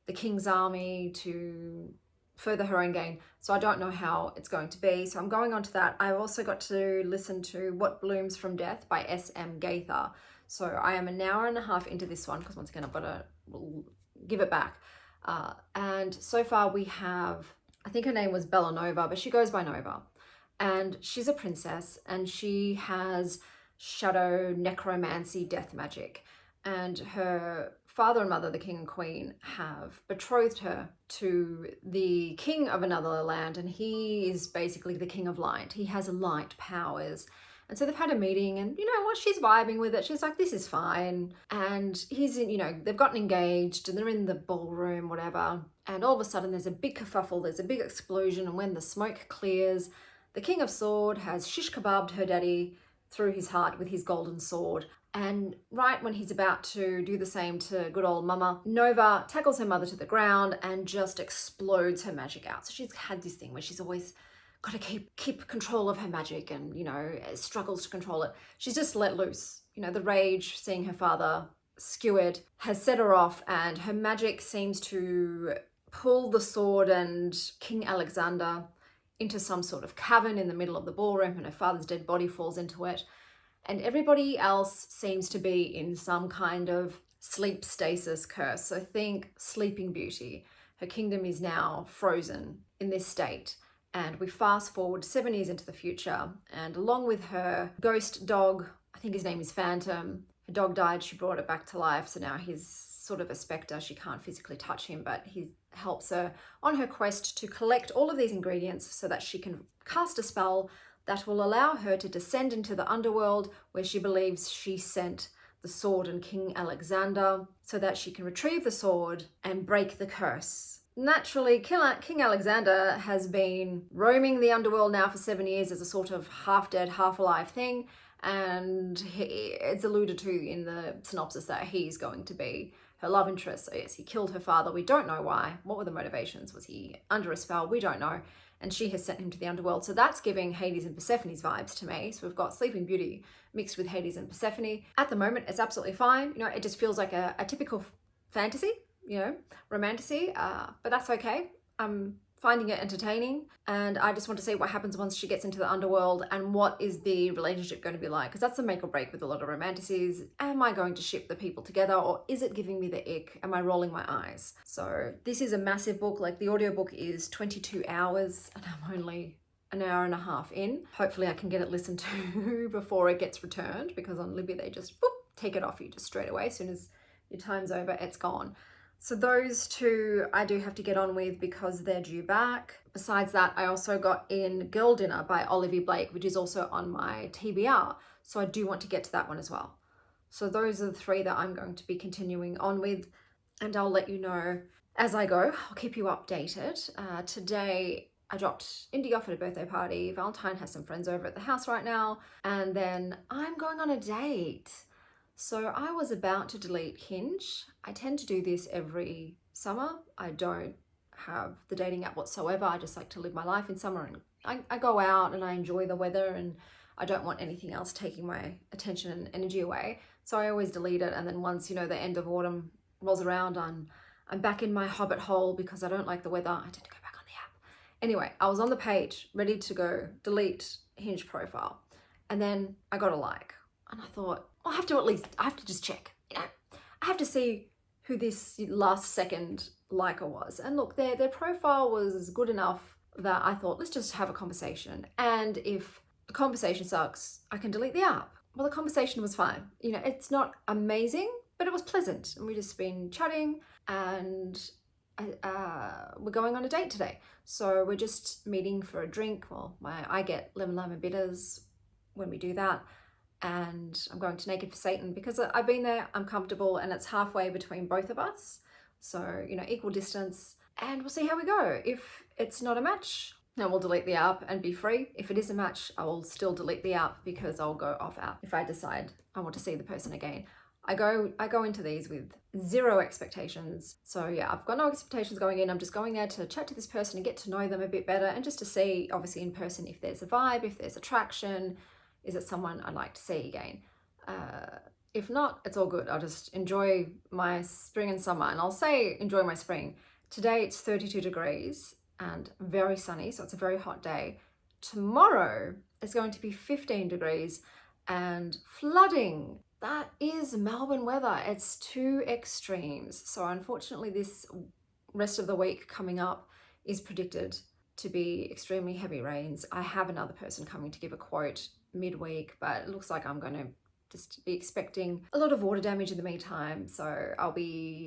the King's Army to further her own gain. So I don't know how it's going to be. So I'm going on to that. I also got to listen to What Blooms from Death by S.M. Gaither. So I am an hour and a half into this one, because once again, I've got to give it back. And so far we have, I think her name was Bella Nova, but she goes by Nova. And she's a princess, and she has shadow necromancy death magic. And her father and mother, the king and queen, have betrothed her to the king of another land, and he is basically the king of light. He has light powers. And so they've had a meeting, and you know what, she's vibing with it. She's like, this is fine. And he's in, you know, they've gotten engaged and they're in the ballroom, whatever. And all of a sudden there's a big kerfuffle, there's a big explosion. And when the smoke clears, the King of Sword has shish kebabbed her daddy through his heart with his golden sword. And right when he's about to do the same to good old mama, Nova tackles her mother to the ground and just explodes her magic out. So she's had this thing where she's always got to keep control of her magic, and, you know, struggles to control it. She's just let loose. You know, the rage, seeing her father skewered, has set her off, and her magic seems to pull the sword and King Alexander into some sort of cavern in the middle of the ballroom, and her father's dead body falls into it. And everybody else seems to be in some kind of sleep stasis curse. So think Sleeping Beauty. Her kingdom is now frozen in this state. And we fast forward 7 years into the future, and along with her ghost dog, I think his name is Phantom, her dog died, she brought it back to life, so now he's sort of a spectre. She can't physically touch him, but he helps her on her quest to collect all of these ingredients so that she can cast a spell that will allow her to descend into the underworld, where she believes she sent the sword and King Alexander, so that she can retrieve the sword and break the curse. Naturally, King Alexander has been roaming the underworld now for 7 years as a sort of half-dead, half-alive thing, and it's alluded to in the synopsis that he's going to be her love interest. So yes, he killed her father. We don't know why. What were the motivations? Was he under a spell? We don't know. And she has sent him to the underworld. So that's giving Hades and Persephone's vibes to me. So we've got Sleeping Beauty mixed with Hades and Persephone. At the moment, it's absolutely fine. You know, it just feels like a typical fantasy, you know, romantasy, but that's okay. I'm finding it entertaining, and I just want to see what happens once she gets into the underworld, and what is the relationship going to be like, because that's the make or break with a lot of romantasies. Am I going to ship the people together, or is it giving me the ick? Am I rolling my eyes? So this is a massive book. Like, the audiobook is 22 hours and I'm only an hour and a half in. Hopefully I can get it listened to before it gets returned, because on Libby they just take it off you just straight away. As soon as your time's over, it's gone. So those two I do have to get on with because they're due back. Besides that, I also got in Girl Dinner by Olivia Blake, which is also on my TBR. So I do want to get to that one as well. So those are the three that I'm going to be continuing on with, and I'll let you know as I go. I'll keep you updated. Today I dropped Indy off at a birthday party. Valentine has some friends over at the house right now, and then I'm going on a date. So I was about to delete Hinge. I tend to do this every summer. I don't have the dating app whatsoever. I just like to live my life in summer, and I go out and I enjoy the weather, and I don't want anything else taking my attention and energy away. So I always delete it, and then once, you know, the end of autumn rolls around, I'm back in my hobbit hole because I don't like the weather. I tend to go back on the app. Anyway, I was on the page ready to go delete Hinge profile, and then I got a like, and I thought, well, I have to just check, you know, I have to see who this last second liker was. And look, their profile was good enough that I thought, let's just have a conversation, and if the conversation sucks, I can delete the app. Well, the conversation was fine. You know, it's not amazing, but it was pleasant. And we just been chatting, and we're going on a date today. So we're just meeting for a drink. Well, I get lemon bitters when we do that. And I'm going to Naked for Satan because I've been there, I'm comfortable, and it's halfway between both of us. So, you know, equal distance, and we'll see how we go. If it's not a match, then we'll delete the app and be free. If it is a match, I will still delete the app because I'll go off app if I decide I want to see the person again. I go into these with zero expectations. So yeah, I've got no expectations going in. I'm just going there to chat to this person and get to know them a bit better, and just to see, obviously in person, if there's a vibe, if there's attraction, is it someone I'd like to see again? If not, it's all good. I'll just enjoy my spring and summer, and I'll say enjoy my spring. Today it's 32 degrees and very sunny, so it's a very hot day. Tomorrow it's going to be 15 degrees and flooding. That is Melbourne weather. It's two extremes. So unfortunately, this rest of the week coming up is predicted to be extremely heavy rains. I have another person coming to give a quote midweek, but it looks like I'm going to just be expecting a lot of water damage in the meantime. So I'll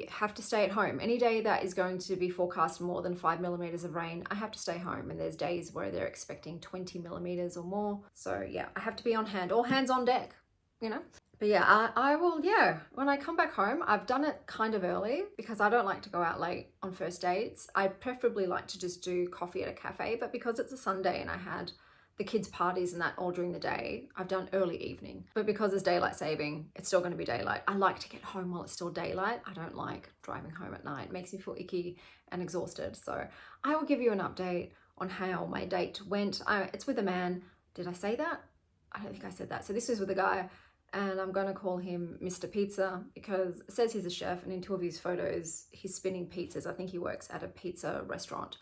have to stay at home. Any day that is going to be forecast more than 5 millimeters of rain, I have to stay home. And there's days where they're expecting 20 millimeters or more. So yeah, I have to be on hand, all hands on deck, you know? But yeah, I will, yeah, when I come back home, I've done it kind of early because I don't like to go out late on first dates. I preferably like to just do coffee at a cafe, but because it's a Sunday and I had the kids' parties and that all during the day, I've done early evening. But because it's daylight saving, it's still going to be daylight. I like to get home while it's still daylight. I don't like driving home at night. It makes me feel icky and exhausted. So I will give you an update on how my date went. It's with a man. Did I say that? I don't think I said that. So this was with a guy, and I'm going to call him Mr. Pizza because it says he's a chef, and in two of his photos, he's spinning pizzas. I think he works at a pizza restaurant.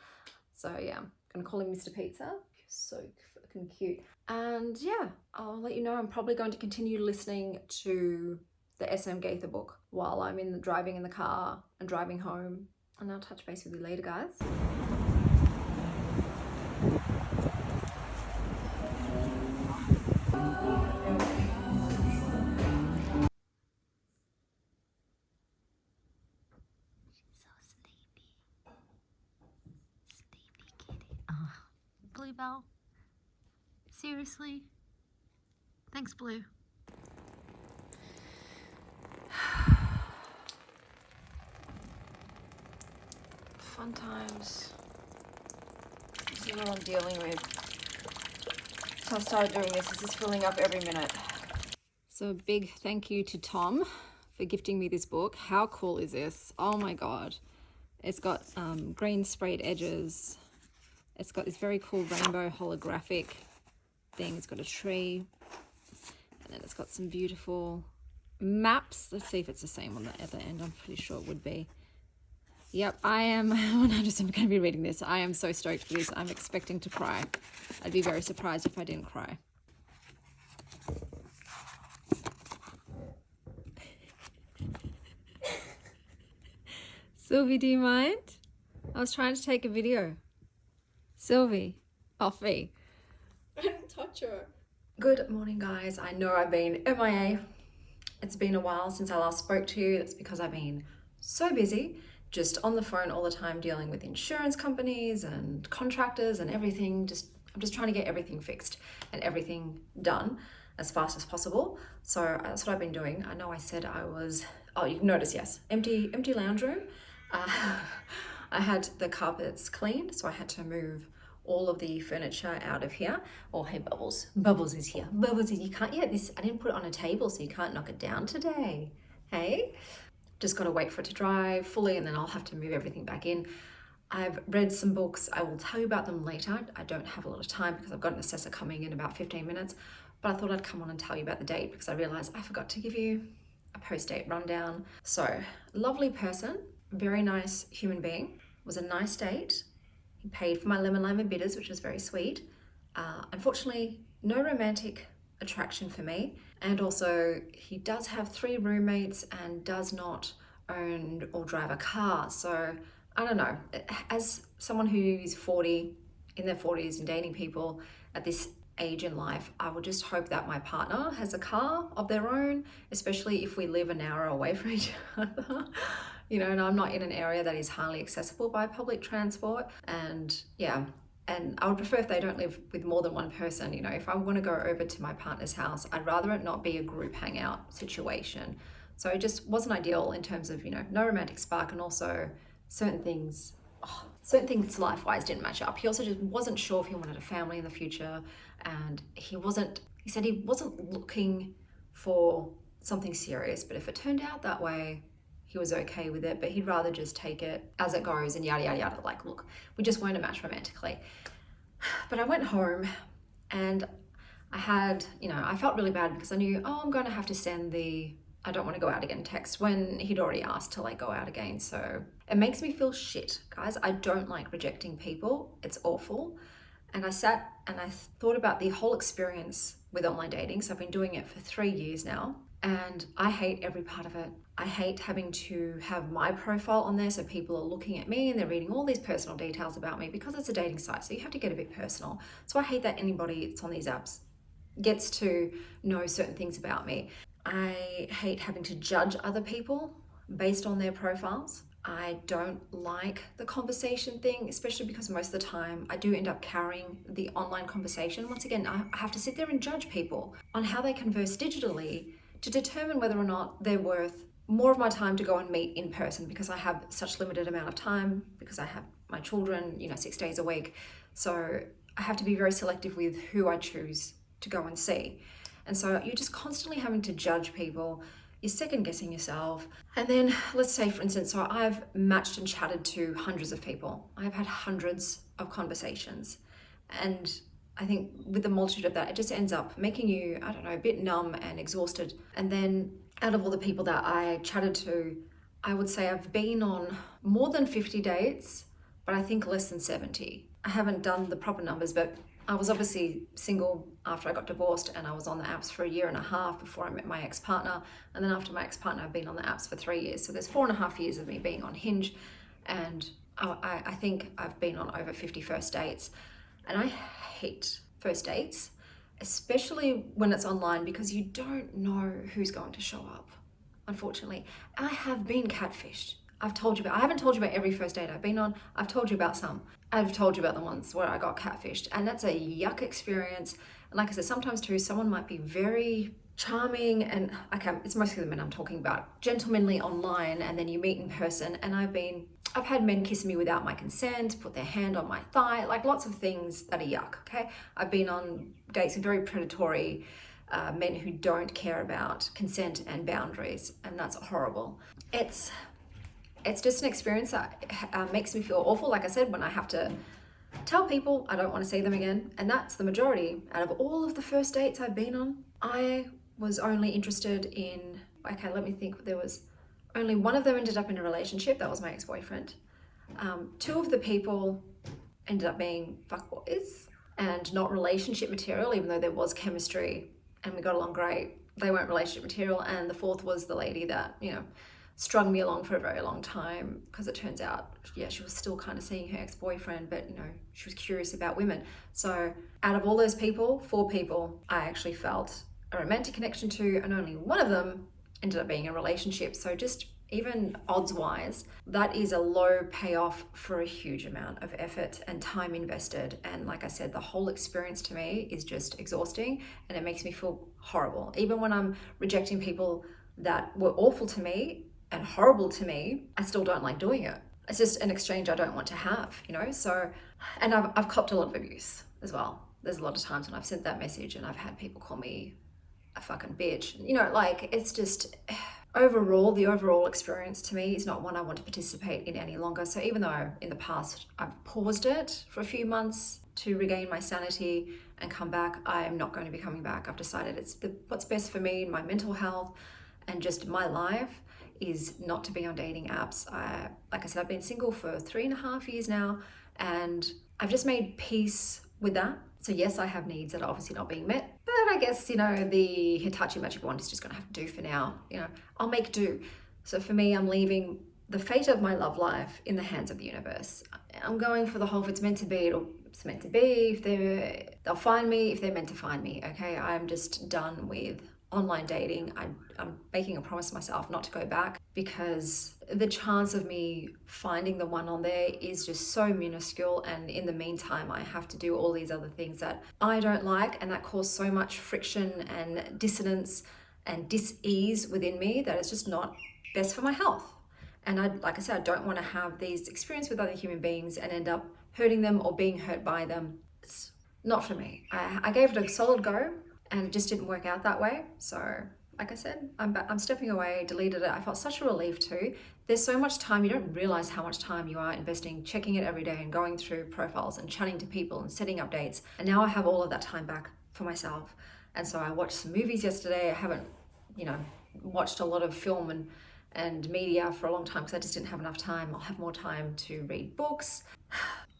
So yeah, I'm going to call him Mr. Pizza. So fucking cute. And yeah, I'll let you know. I'm probably going to continue listening to the SM Gaither book while I'm driving in the car and driving home. And I'll touch base with you later, guys. Bluebell. Seriously? Thanks, Blue. Fun times. This is what I'm dealing with. So I started doing this. This is filling up every minute. So a big thank you to Tom for gifting me this book. How cool is this? Oh my God. It's got green sprayed edges. It's got this very cool rainbow holographic thing. It's got a tree, and then it's got some beautiful maps. Let's see if it's the same on the other end. I'm pretty sure it would be. Yep, I am 100% going to be reading this. I am so stoked for this. I'm expecting to cry. I'd be very surprised if I didn't cry. Sylvie, do you mind? I was trying to take a video. Sylvie, off me. I didn't touch her. Good morning, guys. I know I've been MIA. It's been a while since I last spoke to you. That's because I've been so busy. just on the phone all the time dealing with insurance companies and contractors and everything. I'm just trying to get everything fixed and everything done as fast as possible. So that's what I've been doing. I know I said I was, oh, you can notice, yes, empty lounge room. I had the carpets cleaned, so I had to move all of the furniture out of here. Oh, hey, Bubbles. Bubbles is here. Bubbles is, you can't, yeah, this, I didn't put it on a table, so you can't knock it down today. Hey? Just got to wait for it to dry fully, and then I'll have to move everything back in. I've read some books. I will tell you about them later. I don't have a lot of time because I've got an assessor coming in about 15 minutes, but I thought I'd come on and tell you about the date because I realized I forgot to give you a post-date rundown. So, lovely person, very nice human being. It was a nice date. He paid for my lemon lime and bitters, which was very sweet. Unfortunately, no romantic attraction for me. And also, he does have 3 roommates and does not own or drive a car. So, I don't know. As someone who's 40, in their 40s and dating people at this age in life, I would just hope that my partner has a car of their own, especially if we live an hour away from each other. You know, and I'm not in an area that is highly accessible by public transport. And yeah, and I would prefer if they don't live with more than one person. You know, if I want to go over to my partner's house, I'd rather it not be a group hangout situation. So it just wasn't ideal in terms of, you know, no romantic spark, and also certain things life-wise didn't match up. He also just wasn't sure if he wanted a family in the future, and he said he wasn't looking for something serious, but if it turned out that way, he was okay with it, but he'd rather just take it as it goes and yada, yada, yada. Like, look, we just weren't a match romantically. But I went home and I felt really bad because I knew, I'm going to have to send the I don't want to go out again text when he'd already asked to go out again. So it makes me feel shit, guys. I don't like rejecting people. It's awful. And I sat and I thought about the whole experience with online dating. So I've been doing it for 3 years now, and I hate every part of it. I hate having to have my profile on there so people are looking at me and they're reading all these personal details about me because it's a dating site. So you have to get a bit personal. So I hate that anybody that's on these apps gets to know certain things about me. I hate having to judge other people based on their profiles. I don't like the conversation thing, especially because most of the time I do end up carrying the online conversation. Once again, I have to sit there and judge people on how they converse digitally to determine whether or not they're worth more of my time to go and meet in person, because I have such limited amount of time, because I have my children, 6 days a week. So I have to be very selective with who I choose to go and see. And so you're just constantly having to judge people. You're second guessing yourself. And then let's say, for instance, so I've matched and chatted to hundreds of people. I've had hundreds of conversations. And I think with the multitude of that, it just ends up making you, a bit numb and exhausted. And then out of all the people that I chatted to, I would say I've been on more than 50 dates, but I think less than 70. I haven't done the proper numbers, but I was obviously single after I got divorced, and I was on the apps for 1.5 years before I met my ex-partner. And then after my ex-partner, I've been on the apps for 3 years. So there's 4.5 years of me being on Hinge. And I think I've been on over 50 first dates. And I hate first dates, especially when it's online, because you don't know who's going to show up, unfortunately. I have been catfished. I haven't told you about every first date I've been on. I've told you about some. I've told you about the ones where I got catfished, and that's a yuck experience. And like I said, sometimes too, someone might be very charming, and it's mostly the men I'm talking about, gentlemanly online, and then you meet in person. And I've had men kiss me without my consent, put their hand on my thigh, lots of things that are yuck, okay? I've been on dates with very predatory men who don't care about consent and boundaries, and that's horrible. It's just an experience that makes me feel awful, like I said, when I have to tell people I don't want to see them again. And that's the majority. Out of all of the first dates I've been on, I was only interested in, let me think, there was only one of them ended up in a relationship. That was my ex-boyfriend. 2 of the people ended up being fuckboys and not relationship material, even though there was chemistry and we got along great. They weren't relationship material. And the 4th was the lady that, strung me along for a very long time, because it turns out, she was still kind of seeing her ex-boyfriend, but she was curious about women. So out of all those people, 4 people I actually felt a romantic connection to, and only one of them ended up being a relationship. So just even odds wise, that is a low payoff for a huge amount of effort and time invested. And like I said, the whole experience to me is just exhausting and it makes me feel horrible. Even when I'm rejecting people that were awful to me and horrible to me, I still don't like doing it. It's just an exchange I don't want to have, you know? So, and I've copped a lot of abuse as well. There's a lot of times when I've sent that message and I've had people call me a fucking bitch. You know, like, it's just, overall, the overall experience to me is not one I want to participate in any longer. So even though in the past I've paused it for a few months to regain my sanity and come back, I am not going to be coming back. I've decided what's best for me and my mental health and just my life is not to be on dating apps. Like I said, I've been single for 3.5 years now, and I've just made peace with that. So yes, I have needs that are obviously not being met, but I guess, you know, the Hitachi magic wand is just gonna have to do for now. You know, I'll make do. So for me, I'm leaving the fate of my love life in the hands of the universe. I'm going for the whole, if it's meant to be, it's meant to be. If they'll find me, if they're meant to find me, okay? I'm just done with online dating. I'm making a promise to myself not to go back, because the chance of me finding the one on there is just so minuscule, and in the meantime I have to do all these other things that I don't like and that cause so much friction and dissonance and dis-ease within me that it's just not best for my health. And like I said, I don't want to have these experiences with other human beings and end up hurting them or being hurt by them. It's not for me. I gave it a solid go and it just didn't work out that way. So like I said, I'm stepping away, deleted it. I felt such a relief too. There's so much time, you don't realize how much time you are investing, checking it every day and going through profiles and chatting to people and setting up dates. And now I have all of that time back for myself. And so I watched some movies yesterday. I haven't, you know, watched a lot of film and media for a long time because I just didn't have enough time. I'll have more time to read books.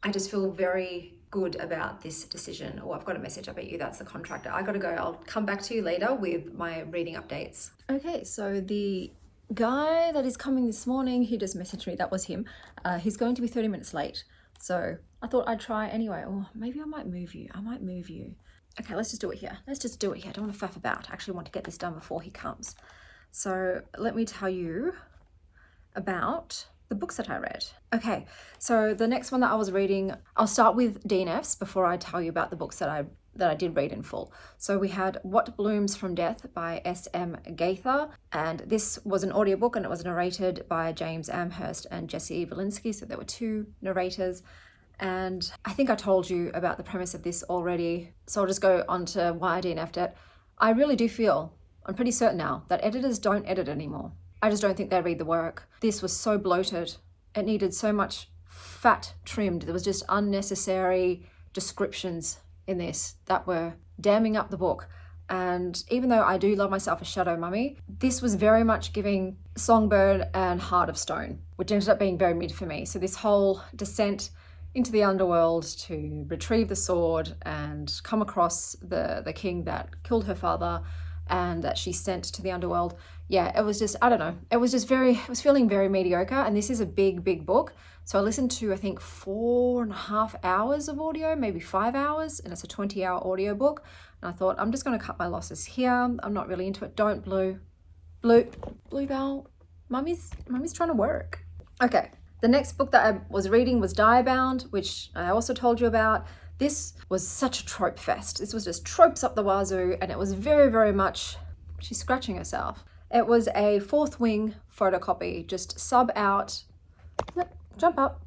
I just feel very good about this decision. Oh, I've got a message. I bet you that's the contractor. I gotta go. I'll come back to you later with my reading updates. Okay, so the guy that is coming this morning, he just messaged me. That was him. He's going to be 30 minutes late. So I thought I'd try anyway. Or maybe I might move you. Okay, let's just do it here. I don't want to faff about. I actually want to get this done before he comes. So let me tell you about the books that I read. Okay, so the next one that I was reading, I'll start with DNFs before I tell you about the books that I did read in full. So we had What Blooms from Death by S.M. Gaither, and this was an audiobook and it was narrated by James Amherst and Jesse Valinsky, so there were 2 narrators. And I think I told you about the premise of this already, so I'll just go on to why I DNF'd it. I really do feel, I'm pretty certain now, that editors don't edit anymore. I just don't think they read the work. This was so bloated. It needed so much fat trimmed. There was just unnecessary descriptions in this that were damming up the book. And even though I do love myself a shadow mummy, this was very much giving Songbird and Heart of Stone, which ended up being very mid for me. So this whole descent into the underworld to retrieve the sword and come across the king that killed her father and that she sent to the underworld. Yeah, it was just, I don't know. It was feeling very mediocre. And this is a big book. So I listened to, I think, 4.5 hours of audio, maybe 5 hours, and it's a 20-hour audiobook. And I thought, I'm just going to cut my losses here. I'm not really into it. Don't Bluebell. Mummy's trying to work. Okay. The next book that I was reading was Diabound, which I also told you about. This was such a trope fest. This was just tropes up the wazoo, and it was very much, she's scratching herself. It was a Fourth Wing photocopy, just sub out, jump up,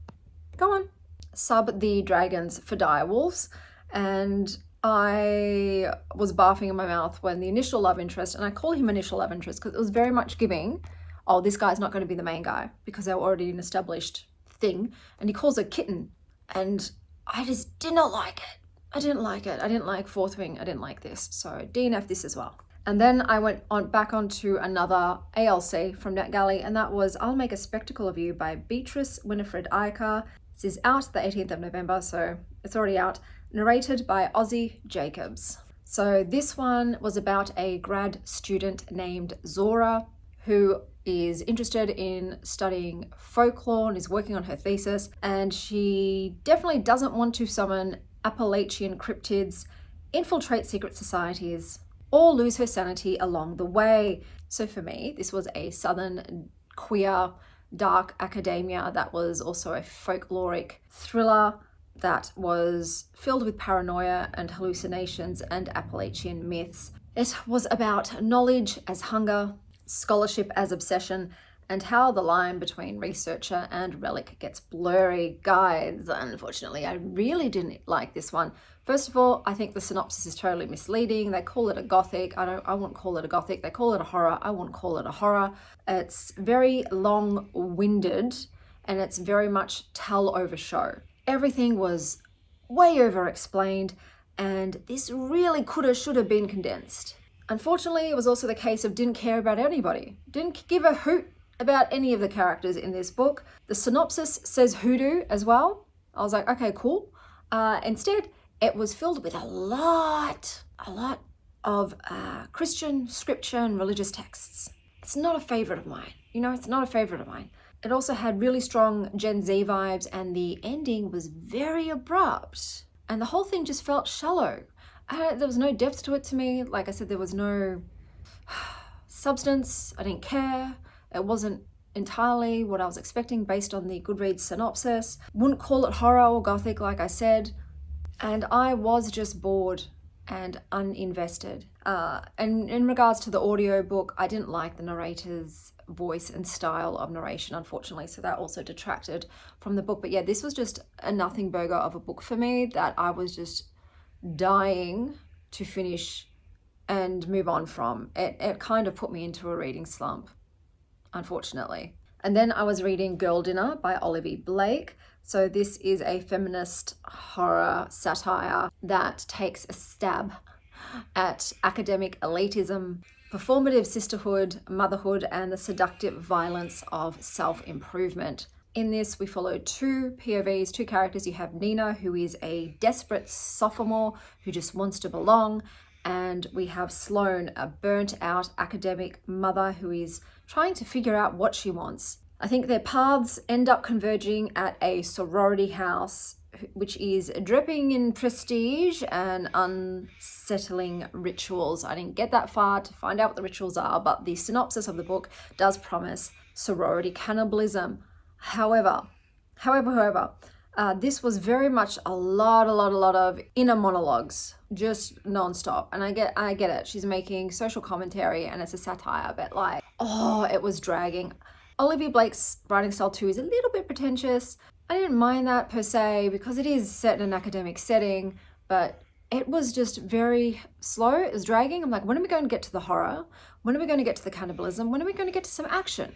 go on, sub the dragons for direwolves. And I was barfing in my mouth when the initial love interest, and I call him initial love interest because it was very much giving, oh, this guy's not going to be the main guy because they're already an established thing. And he calls her kitten, and I just did not like it. I didn't like it. I didn't like Fourth Wing. I didn't like this. So DNF this as well. And then I went back onto another ALC from NetGalley, and that was I'll Make a Spectacle of You by Beatrice Winifred Iker. This is out the 18th of November, so it's already out. Narrated by Ozzy Jacobs. So this one was about a grad student named Zora who is interested in studying folklore and is working on her thesis, and she definitely doesn't want to summon Appalachian cryptids, infiltrate secret societies, or lose her sanity along the way. So for me, this was a Southern queer, dark academia that was also a folkloric thriller that was filled with paranoia and hallucinations and Appalachian myths. It was about knowledge as hunger, scholarship as obsession, and how the line between researcher and relic gets blurry. Guys, unfortunately, I really didn't like this one. First of all, I think the synopsis is totally misleading. They call it a gothic. I wouldn't call it a gothic. They call it a horror. I wouldn't call it a horror. It's very long-winded and it's very much tell over show. Everything was way over explained and this really coulda, shoulda been condensed. Unfortunately, it was also the case of didn't care about anybody. Didn't give a hoot about any of the characters in this book. The synopsis says hoodoo as well. I was like, okay, cool. Instead, it was filled with a lot of Christian scripture and religious texts. It's not a favorite of mine. It's not a favorite of mine. It also had really strong Gen Z vibes and the ending was very abrupt. And the whole thing just felt shallow. There was no depth to it to me. Like I said, there was no substance. I didn't care. It wasn't entirely what I was expecting based on the Goodreads synopsis. Wouldn't call it horror or gothic, like I said. And I was just bored and uninvested. And in regards to the audiobook, I didn't like the narrator's voice and style of narration, unfortunately. So that also detracted from the book. But yeah, this was just a nothing burger of a book for me that I was just dying to finish and move on from. It kind of put me into a reading slump, unfortunately. And then I was reading Girl Dinner by Olivia Blake. So this is a feminist horror satire that takes a stab at academic elitism, performative sisterhood, motherhood, and the seductive violence of self-improvement. In this, we follow two POVs, two characters. You have Nina, who is a desperate sophomore who just wants to belong. And we have Sloane, a burnt out academic mother who is trying to figure out what she wants. I think their paths end up converging at a sorority house, which is dripping in prestige and unsettling rituals. I didn't get that far to find out what the rituals are, but the synopsis of the book does promise sorority cannibalism. However, this was very much a lot of inner monologues, just nonstop. And I get it. She's making social commentary and it's a satire, but it was dragging. Olivia Blake's writing style too is a little bit pretentious. I didn't mind that per se because it is set in an academic setting, but it was just very slow. It was dragging. I'm like, when are we going to get to the horror? When are we going to get to the cannibalism? When are we going to get to some action?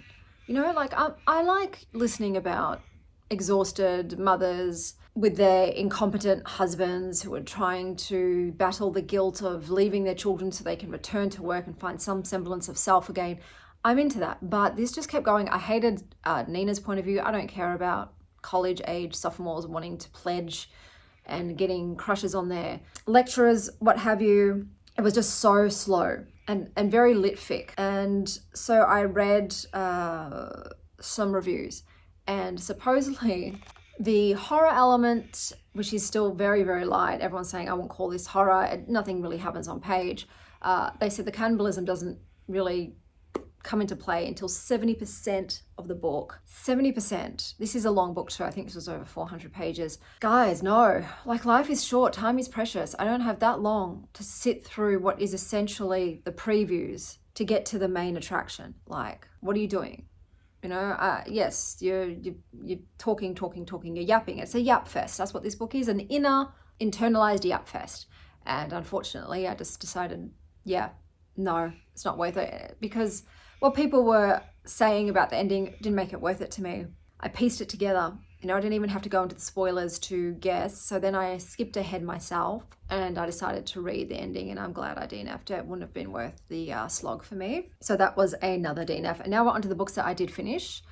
I like listening about exhausted mothers with their incompetent husbands who are trying to battle the guilt of leaving their children so they can return to work and find some semblance of self again. I'm into that, but this just kept going. I hated Nina's point of view. I don't care about college age sophomores wanting to pledge and getting crushes on their lecturers, what have you. It was just so slow and very litfic. And so I read some reviews and supposedly the horror element, which is still very, very light, everyone's saying I won't call this horror, nothing really happens on page. They said the cannibalism doesn't really come into play until 70% of the book. 70%. This is a long book too. I think this was over 400 pages. Guys, no. Life is short. Time is precious. I don't have that long to sit through what is essentially the previews to get to the main attraction. What are you doing? Yes, you're talking, you're yapping. It's a yap fest. That's what this book is, an inner, internalized yap fest. And unfortunately, I just decided, no, it's not worth it because what people were saying about the ending didn't make it worth it to me. I pieced it together. I didn't even have to go into the spoilers to guess. So then I skipped ahead myself and I decided to read the ending and I'm glad I DNF'd it. It wouldn't have been worth the slog for me. So that was another DNF. And now we're onto the books that I did finish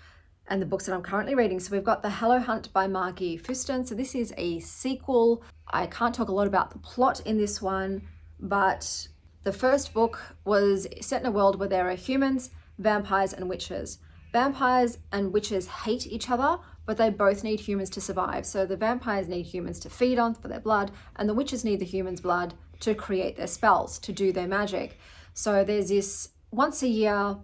and the books that I'm currently reading. So we've got The Hallow Hunt by Margie Fuston. So this is a sequel. I can't talk a lot about the plot in this one, but the first book was set in a world where there are humans, vampires, and witches. Vampires and witches hate each other, but they both need humans to survive. So the vampires need humans to feed on for their blood, and the witches need the humans' blood to create their spells, to do their magic. So there's this once a year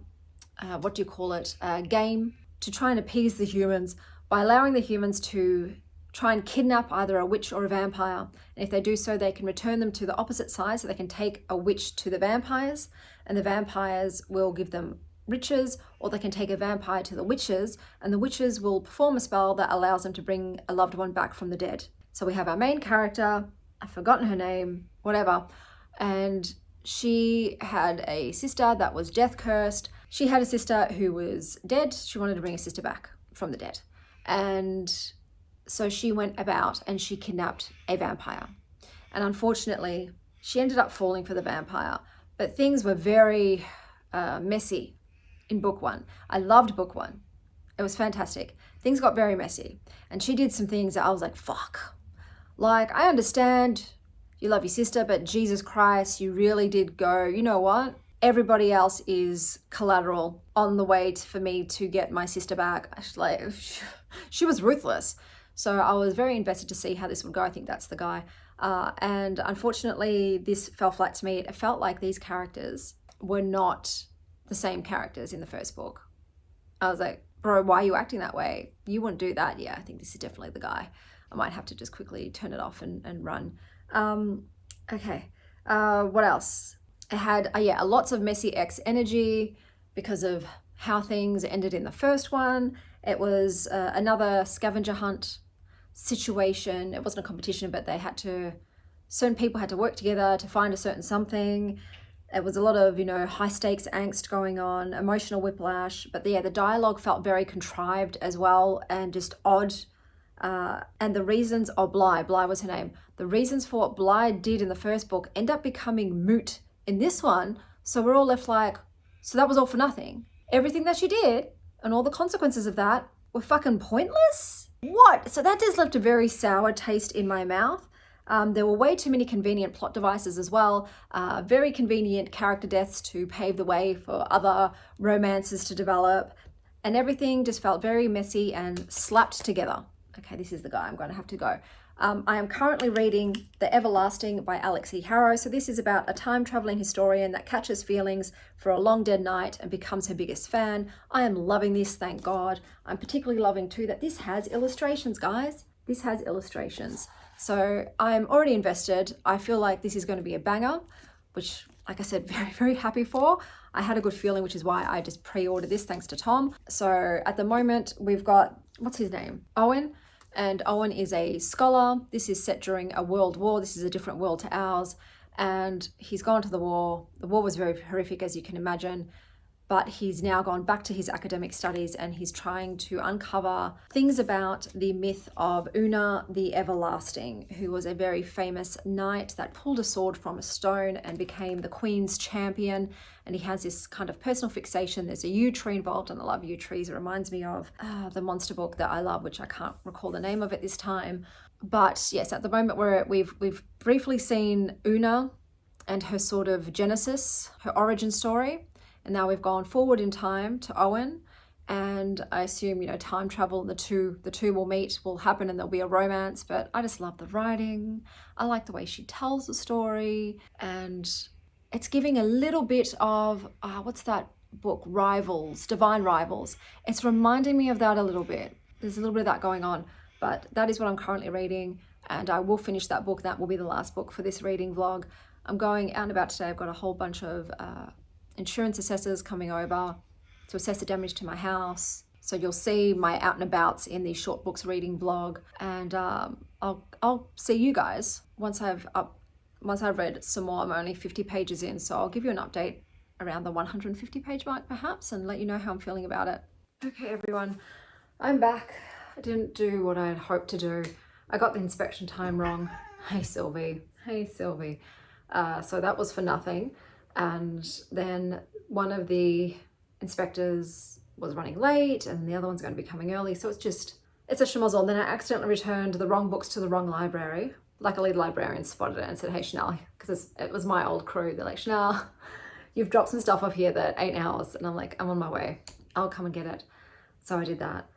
game to try and appease the humans by allowing the humans to try and kidnap either a witch or a vampire. And if they do so, they can return them to the opposite side, so they can take a witch to the vampires, and the vampires will give them riches, or they can take a vampire to the witches, and the witches will perform a spell that allows them to bring a loved one back from the dead. So we have our main character, I've forgotten her name, whatever, and she had a sister that was death cursed. She had a sister who was dead. She wanted to bring her sister back from the dead. And so she went about and she kidnapped a vampire. And unfortunately, she ended up falling for the vampire. But things were very messy in book one. I loved book one. It was fantastic. Things got very messy. And she did some things that I was like, fuck. Like, I understand you love your sister, but Jesus Christ, you really did go, you know what? Everybody else is collateral on the way for me to get my sister back. Like, she was ruthless. So I was very invested to see how this would go. I think that's the guy. And unfortunately, this fell flat to me. It felt like these characters were not the same characters in the first book. I was like, bro, why are you acting that way? You wouldn't do that. Yeah, I think this is definitely the guy. I might have to just quickly turn it off and run. Okay. What else? It had, lots of messy X energy because of how things ended in the first one. It was another scavenger hunt situation. It wasn't a competition, but certain people had to work together to find a certain something. It was a lot of, high stakes angst going on, emotional whiplash. But the dialogue felt very contrived as well and just odd. And the reasons, Bly was her name. The reasons for what Bly did in the first book end up becoming moot in this one. So we're all left like, so that was all for nothing. Everything that she did and all the consequences of that were fucking pointless? What? So that just left a very sour taste in my mouth. There were way too many convenient plot devices as well. Very convenient character deaths to pave the way for other romances to develop. And everything just felt very messy and slapped together. Okay, this is the guy. I'm going to have to go. I am currently reading The Everlasting by Alix Harrow. So this is about a time-traveling historian that catches feelings for a long dead knight and becomes her biggest fan. I am loving this, thank God. I'm particularly loving too that this has illustrations, guys. This has illustrations. So I'm already invested. I feel like this is going to be a banger, which, like I said, very, very happy for. I had a good feeling, which is why I just pre-ordered this thanks to Tom. So at the moment we've got, what's his name? Owen. And Owen is a scholar. This is set during a world war. This is a different world to ours. And he's gone to the war. The war was very horrific, as you can imagine. But he's now gone back to his academic studies and he's trying to uncover things about the myth of Una the Everlasting, who was a very famous knight that pulled a sword from a stone and became the Queen's champion. And he has this kind of personal fixation. There's a yew tree involved, and I love yew trees. It reminds me of the monster book that I love, which I can't recall the name of it this time. But yes, at the moment we've briefly seen Una and her sort of genesis, her origin story. And now we've gone forward in time to Owen, and I assume, time travel, the two will meet, will happen, and there'll be a romance. But I just love the writing. I like the way she tells the story, and it's giving a little bit of, what's that book? Divine Rivals. It's reminding me of that a little bit. There's a little bit of that going on, but that is what I'm currently reading, and I will finish that book. That will be the last book for this reading vlog. I'm going out and about today. I've got a whole bunch of insurance assessors coming over to assess the damage to my house. So you'll see my out and abouts in the short books reading vlog, and I'll see you guys once I've read some more. I'm only 50 pages in, so I'll give you an update around the 150 page mark perhaps and let you know how I'm feeling about it. Okay everyone, I'm back. I didn't do what I had hoped to do. I got the inspection time wrong. Hey Sylvie. So that was for nothing. And then one of the inspectors was running late and the other one's going to be coming early. So it's a schmozzle. And then I accidentally returned the wrong books to the wrong library. Luckily the librarian spotted it and said, hey Chanel, because it was my old crew. They're like, Chanel, you've dropped some stuff off here that ain't ours. And I'm like, I'm on my way. I'll come and get it. So I did that.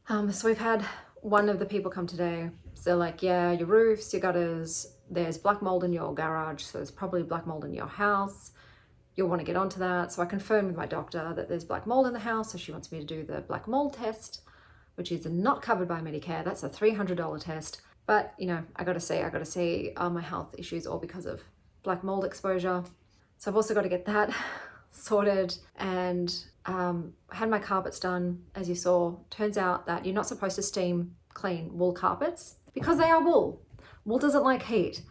So we've had one of the people come today, so they're like, yeah, your roofs, your gutters, there's black mold in your garage, so there's probably black mold in your house. You'll want to get onto that. So I confirmed with my doctor that there's black mold in the house, so she wants me to do the black mold test, which is not covered by Medicare. That's a $300 test. But, you know, I gotta see, are my health issues all because of black mold exposure? So I've also got to get that sorted, and had my carpets done, as you saw. Turns out that you're not supposed to steam clean wool carpets because they are wool. Wool doesn't like heat.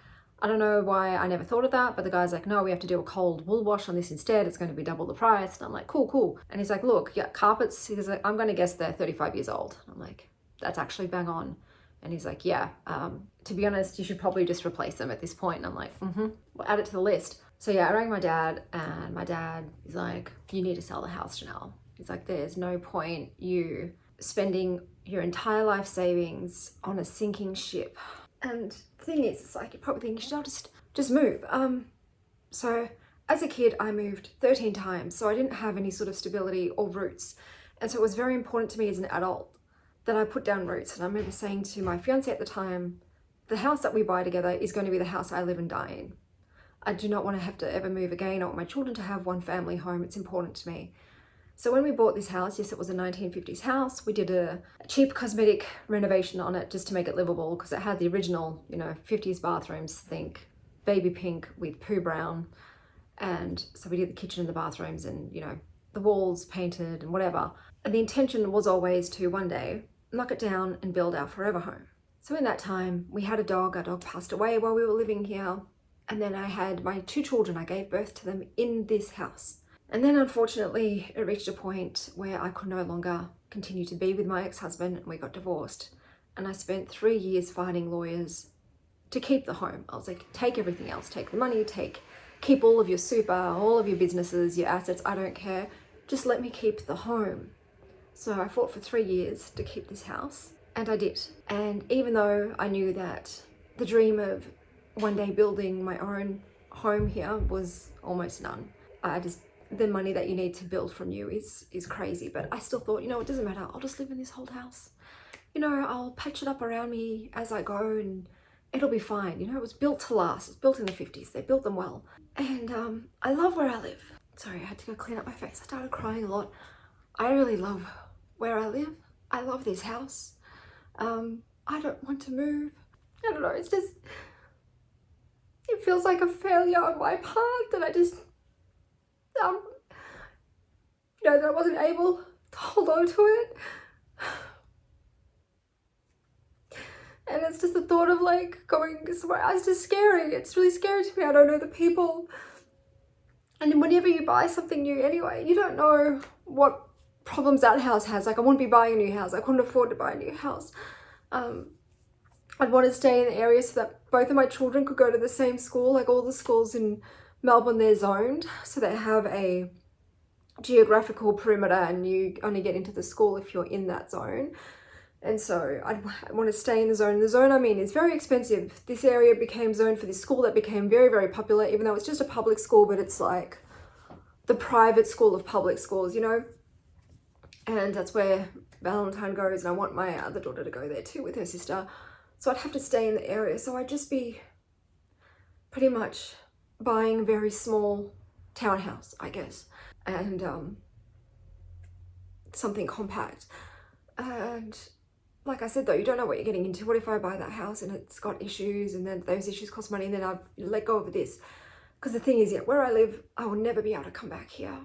I don't know why I never thought of that, but the guy's like, no, we have to do a cold wool wash on this instead. It's going to be double the price. And I'm like, cool. And he's like, look, yeah, carpets, he's like, I'm going to guess they're 35 years old. I'm like, that's actually bang on. And he's like, yeah, to be honest, you should probably just replace them at this point. And I'm like, we'll add it to the list. So yeah, I rang my dad, and my dad is like, you need to sell the house, Janelle. He's like, there's no point you spending your entire life savings on a sinking ship. And the thing is, it's like, you probably think, Janelle, just move. So as a kid, I moved 13 times, so I didn't have any sort of stability or roots. And so it was very important to me as an adult that I put down roots. And I remember saying to my fiance at the time, the house that we buy together is going to be the house I live and die in. I do not want to have to ever move again. I want my children to have one family home. It's important to me. So when we bought this house, yes, it was a 1950s house. We did a cheap cosmetic renovation on it just to make it livable, because it had the original, 50s bathrooms, think baby pink with poo brown. And so we did the kitchen and the bathrooms and, the walls painted and whatever. And the intention was always to one day knock it down and build our forever home. So in that time, we had a dog. Our dog passed away while we were living here. And then I had my 2 children. I gave birth to them in this house. And then unfortunately, it reached a point where I could no longer continue to be with my ex-husband, and we got divorced. And I spent 3 years fighting lawyers to keep the home. I was like, take everything else, take the money, keep all of your super, all of your businesses, your assets, I don't care. Just let me keep the home. So I fought for 3 years to keep this house, and I did. And even though I knew that the dream of one day building my own home here was almost none, the money that you need to build from new is crazy. But I still thought, it doesn't matter. I'll just live in this old house. I'll patch it up around me as I go, and it'll be fine. It was built to last. It was built in the 50s. They built them well. And I love where I live. Sorry, I had to go clean up my face. I started crying a lot. I really love where I live. I love this house. I don't want to move. I don't know. It's just, it feels like a failure on my part that I just, that I wasn't able to hold on to it. And it's just the thought of going somewhere. It's just scary. It's really scary to me. I don't know the people. And whenever you buy something new anyway, you don't know what problems that house has. I wouldn't be buying a new house. I couldn't afford to buy a new house. I'd want to stay in the area so that both of my children could go to the same school. All the schools in Melbourne, they're zoned, so they have a geographical perimeter, and you only get into the school if you're in that zone. And so I want to stay in the zone. The zone I'm in is very expensive. This area became zoned for this school that became very, very popular, even though it's just a public school, but it's like the private school of public schools, And that's where Valentine goes, and I want my other daughter to go there too with her sister. So I'd have to stay in the area. So I'd just be pretty much buying a very small townhouse, I guess, and something compact. And like I said, though, you don't know what you're getting into. What if I buy that house and it's got issues, and then those issues cost money, and then I let go of this? Because the thing is, where I live, I will never be able to come back here.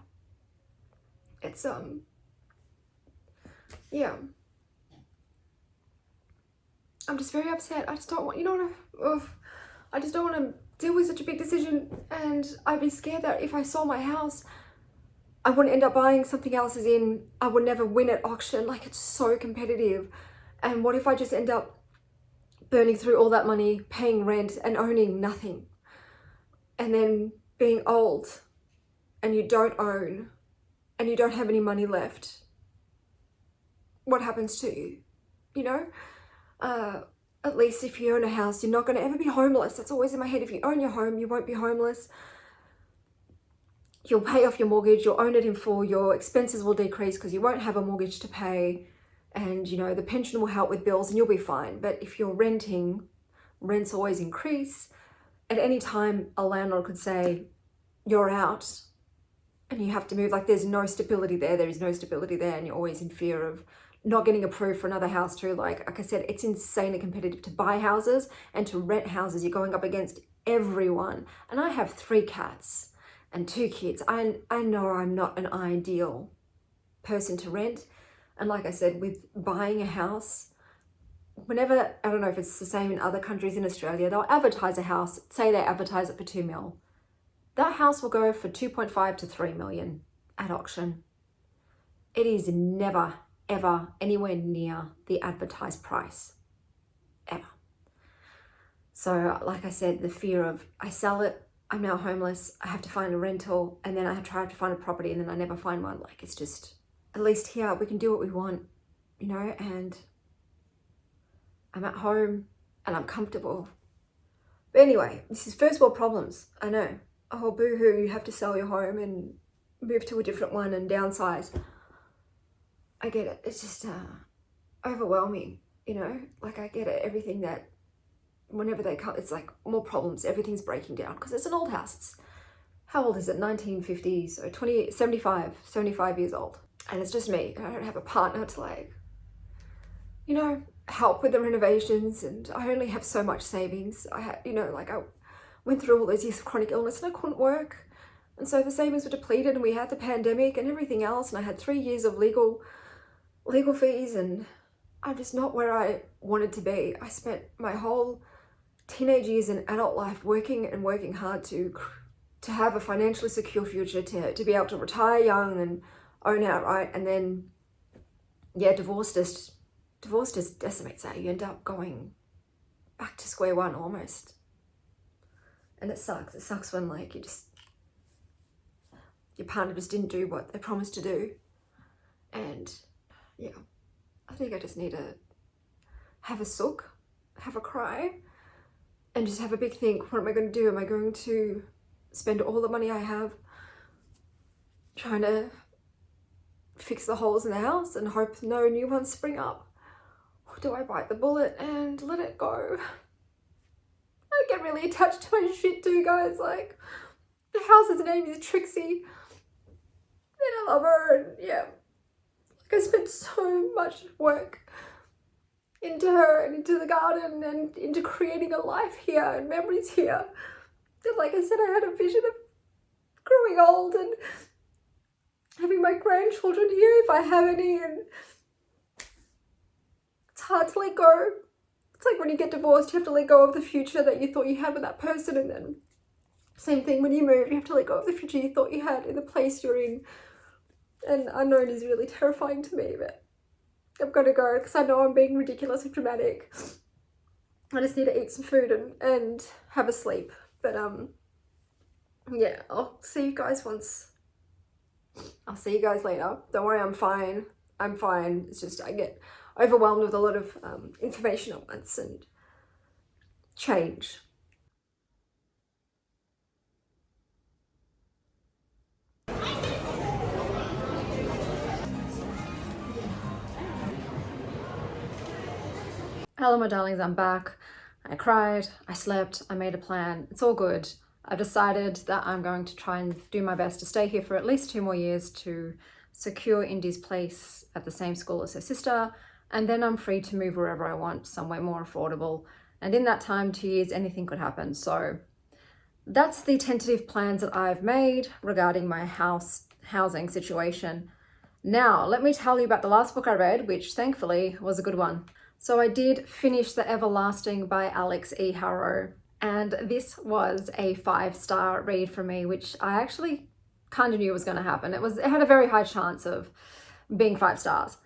It's yeah. I'm just very upset. I just don't want, I just don't want to deal with such a big decision. And I'd be scared that if I sold my house, I wouldn't end up buying something else, as in I would never win at auction. It's so competitive. And what if I just end up burning through all that money, paying rent and owning nothing? And then being old and you don't own and you don't have any money left. What happens to you? At least if you own a house, you're not going to ever be homeless. That's always in my head. If you own your home, you won't be homeless. You'll pay off your mortgage, you'll own it in full, your expenses will decrease because you won't have a mortgage to pay, and you know, the pension will help with bills and you'll be fine. But if you're renting, rents always increase. At any time, a landlord could say, you're out and you have to move. Like, there's no stability there. There is no stability there. And you're always in fear of not getting approved for another house too. Like I said, it's insanely competitive to buy houses and to rent houses. You're going up against everyone. And I have 3 cats and 2 kids. I know I'm not an ideal person to rent. And like I said, with buying a house, whenever, I don't know if it's the same in other countries in Australia, they'll advertise a house, say they advertise it for 2 mil. That house will go for 2.5 to 3 million at auction. It is never, ever anywhere near the advertised price, ever. So like I said, the fear of, I sell it, I'm now homeless, I have to find a rental, and then I try to find a property and then I never find one. Like, it's just, at least here we can do what we want, you know, and I'm at home and I'm comfortable. But anyway, this is first world problems. I know. Oh, boo-hoo, you have to sell your home and move to a different one and downsize. I get it. It's just overwhelming, you know? Like, I get it. Everything that, whenever they come, it's like more problems. Everything's breaking down because it's an old house. It's, how old is it? 1950s, so 75 years old. And it's just me. I don't have a partner to, like, you know, help with the renovations, and I only have so much savings. I had, you know, like, I went through all those years of chronic illness and I couldn't work. And so the savings were depleted, and we had the pandemic and everything else, and I had 3 years of legal fees, and I'm just not where I wanted to be. I spent my whole teenage years and adult life working and working hard to have a financially secure future, to be able to retire young and own outright. And then, yeah, divorce just decimates that. You end up going back to square one almost. And it sucks. It sucks when, like, your partner just didn't do what they promised to do. And yeah, I think I just need to have a sook, have a cry, and just have a big think. What am I going to do? Am I going to spend all the money I have trying to fix the holes in the house and hope no new ones spring up? Or do I bite the bullet and let it go? I get really attached to my shit too, guys. Like, the house's name is Trixie, and I love her, and yeah, like, I spent so much work into her and into the garden and into creating a life here and memories here. And like I said, I had a vision of growing old and having my grandchildren here if I have any, and it's hard to let go. It's like when you get divorced, you have to let go of the future that you thought you had with that person, and then same thing when you move, you have to let go of the future you thought you had in the place you're in. And unknown is really terrifying to me, but I've got to go because I know I'm being ridiculous and dramatic. I just need to eat some food and have a sleep. But yeah, I'll see you guys later. Don't worry, I'm fine. I'm fine. It's just I get overwhelmed with a lot of information at once and change. Hello, my darlings, I'm back. I cried, I slept, I made a plan. It's all good. I've decided that I'm going to try and do my best to stay here for at least 2 more years to secure Indy's place at the same school as her sister, and then I'm free to move wherever I want, somewhere more affordable. And in that time, 2 years, anything could happen. So that's the tentative plans that I've made regarding my housing situation. Now, let me tell you about the last book I read, which thankfully was a good one. So I did finish The Everlasting by Alix E. Harrow, and this was a 5-star read for me, which I actually kind of knew was going to happen. It had a very high chance of being 5 stars.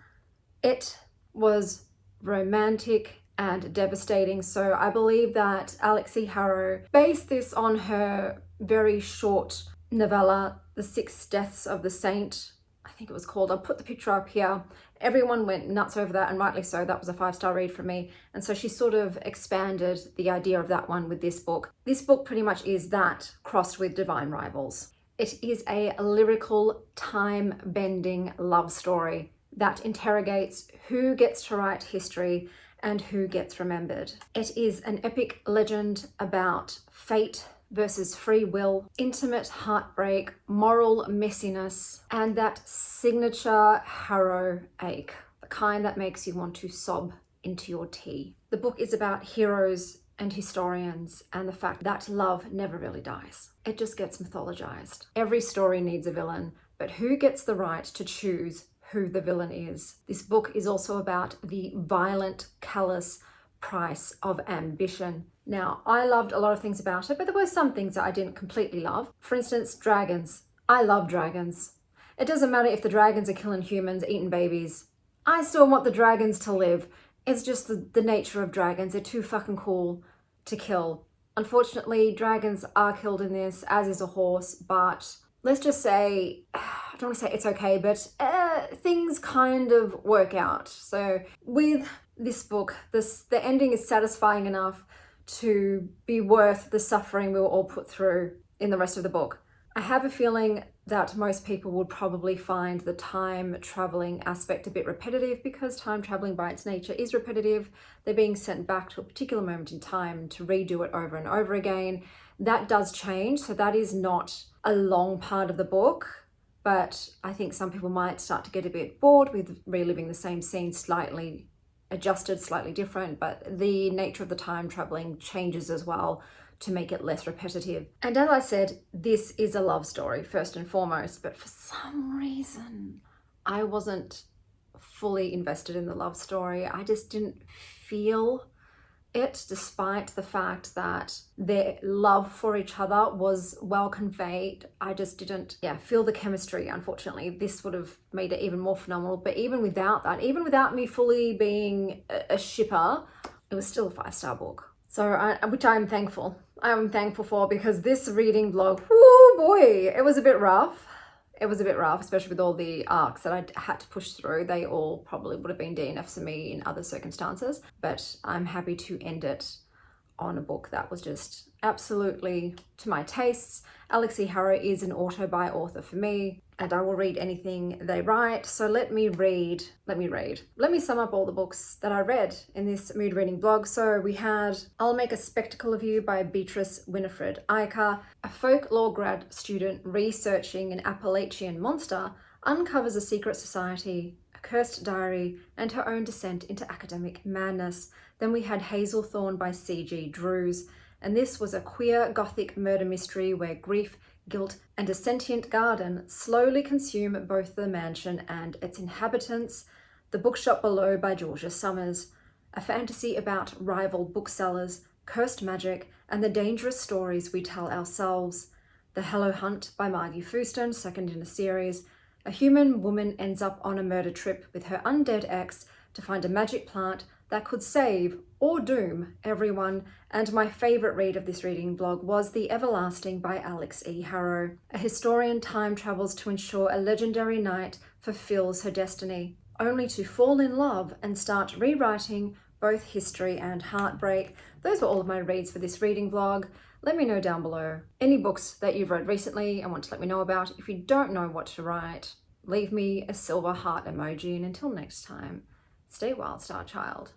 It was romantic and devastating. So I believe that Alix E. Harrow based this on her very short novella, The 6 Deaths of the Saint, I think it was called. I'll put the picture up here. Everyone went nuts over that, and rightly so. That was a 5-star read for me. And so she sort of expanded the idea of that one with this book. This book pretty much is that crossed with Divine Rivals. It is a lyrical, time-bending love story. that interrogates who gets to write history and who gets remembered. It is an epic legend about fate versus free will, intimate heartbreak, moral messiness, and that signature harrow ache, the kind that makes you want to sob into your tea. The book is about heroes and historians and the fact that love never really dies. It just gets mythologized. Every story needs a villain, but who gets the right to choose who the villain is? This book is also about the violent, callous price of ambition. Now, I loved a lot of things about it, but there were some things that I didn't completely love. For instance, dragons. I love dragons. It doesn't matter if the dragons are killing humans, eating babies. I still want the dragons to live. It's just the nature of dragons. They're too fucking cool to kill. Unfortunately, dragons are killed in this, as is a horse, but let's just say, I don't want to say it's okay, but things kind of work out. So with this book, the ending is satisfying enough to be worth the suffering we were all put through in the rest of the book. I have a feeling that most people would probably find the time traveling aspect a bit repetitive because time traveling by its nature is repetitive. They're being sent back to a particular moment in time to redo it over and over again. That does change, so that is not a long part of the book, but I think some people might start to get a bit bored with reliving the same scene, slightly adjusted, slightly different, but the nature of the time traveling changes as well to make it less repetitive. And as I said, this is a love story first and foremost, but for some reason I wasn't fully invested in the love story. I just didn't feel it, despite the fact that their love for each other was well conveyed. I just didn't feel the chemistry. Unfortunately, this would have made it even more phenomenal, but even without that, even without me fully being a shipper, it was still a 5-star book. So, which I'm thankful for, because this reading vlog, whoo boy, it was a bit rough. It was a bit rough, especially with all the arcs that I had to push through. They all probably would have been DNFs for me in other circumstances, but I'm happy to end it on a book that was just absolutely to my tastes. Alix Harrow is an author by author for me, and I will read anything they write. So let me sum up all the books that I read in this mood reading blog. So we had I'll Make a Spectacle of You by Beatrice Winifred Iker. A folklore grad student researching an Appalachian monster uncovers a secret society, a cursed diary, and her own descent into academic madness. Then we had Hazelthorn by C.G. Drews, and this was a queer gothic murder mystery where grief, guilt, and a sentient garden slowly consume both the mansion and its inhabitants. The Bookshop Below by Georgia Summers, a fantasy about rival booksellers, cursed magic, and the dangerous stories we tell ourselves. The Hallow Hunt by Margie Fouston, second in a series. A human woman ends up on a murder trip with her undead ex to find a magic plant that could save or doom everyone. And my favourite read of this reading vlog was The Everlasting by Alix Harrow. A historian time travels to ensure a legendary knight fulfills her destiny, only to fall in love and start rewriting both history and heartbreak. Those were all of my reads for this reading vlog. Let me know down below any books that you've read recently and want to let me know about. If you don't know what to write, leave me a silver heart emoji, and until next time, stay wild, Star Child.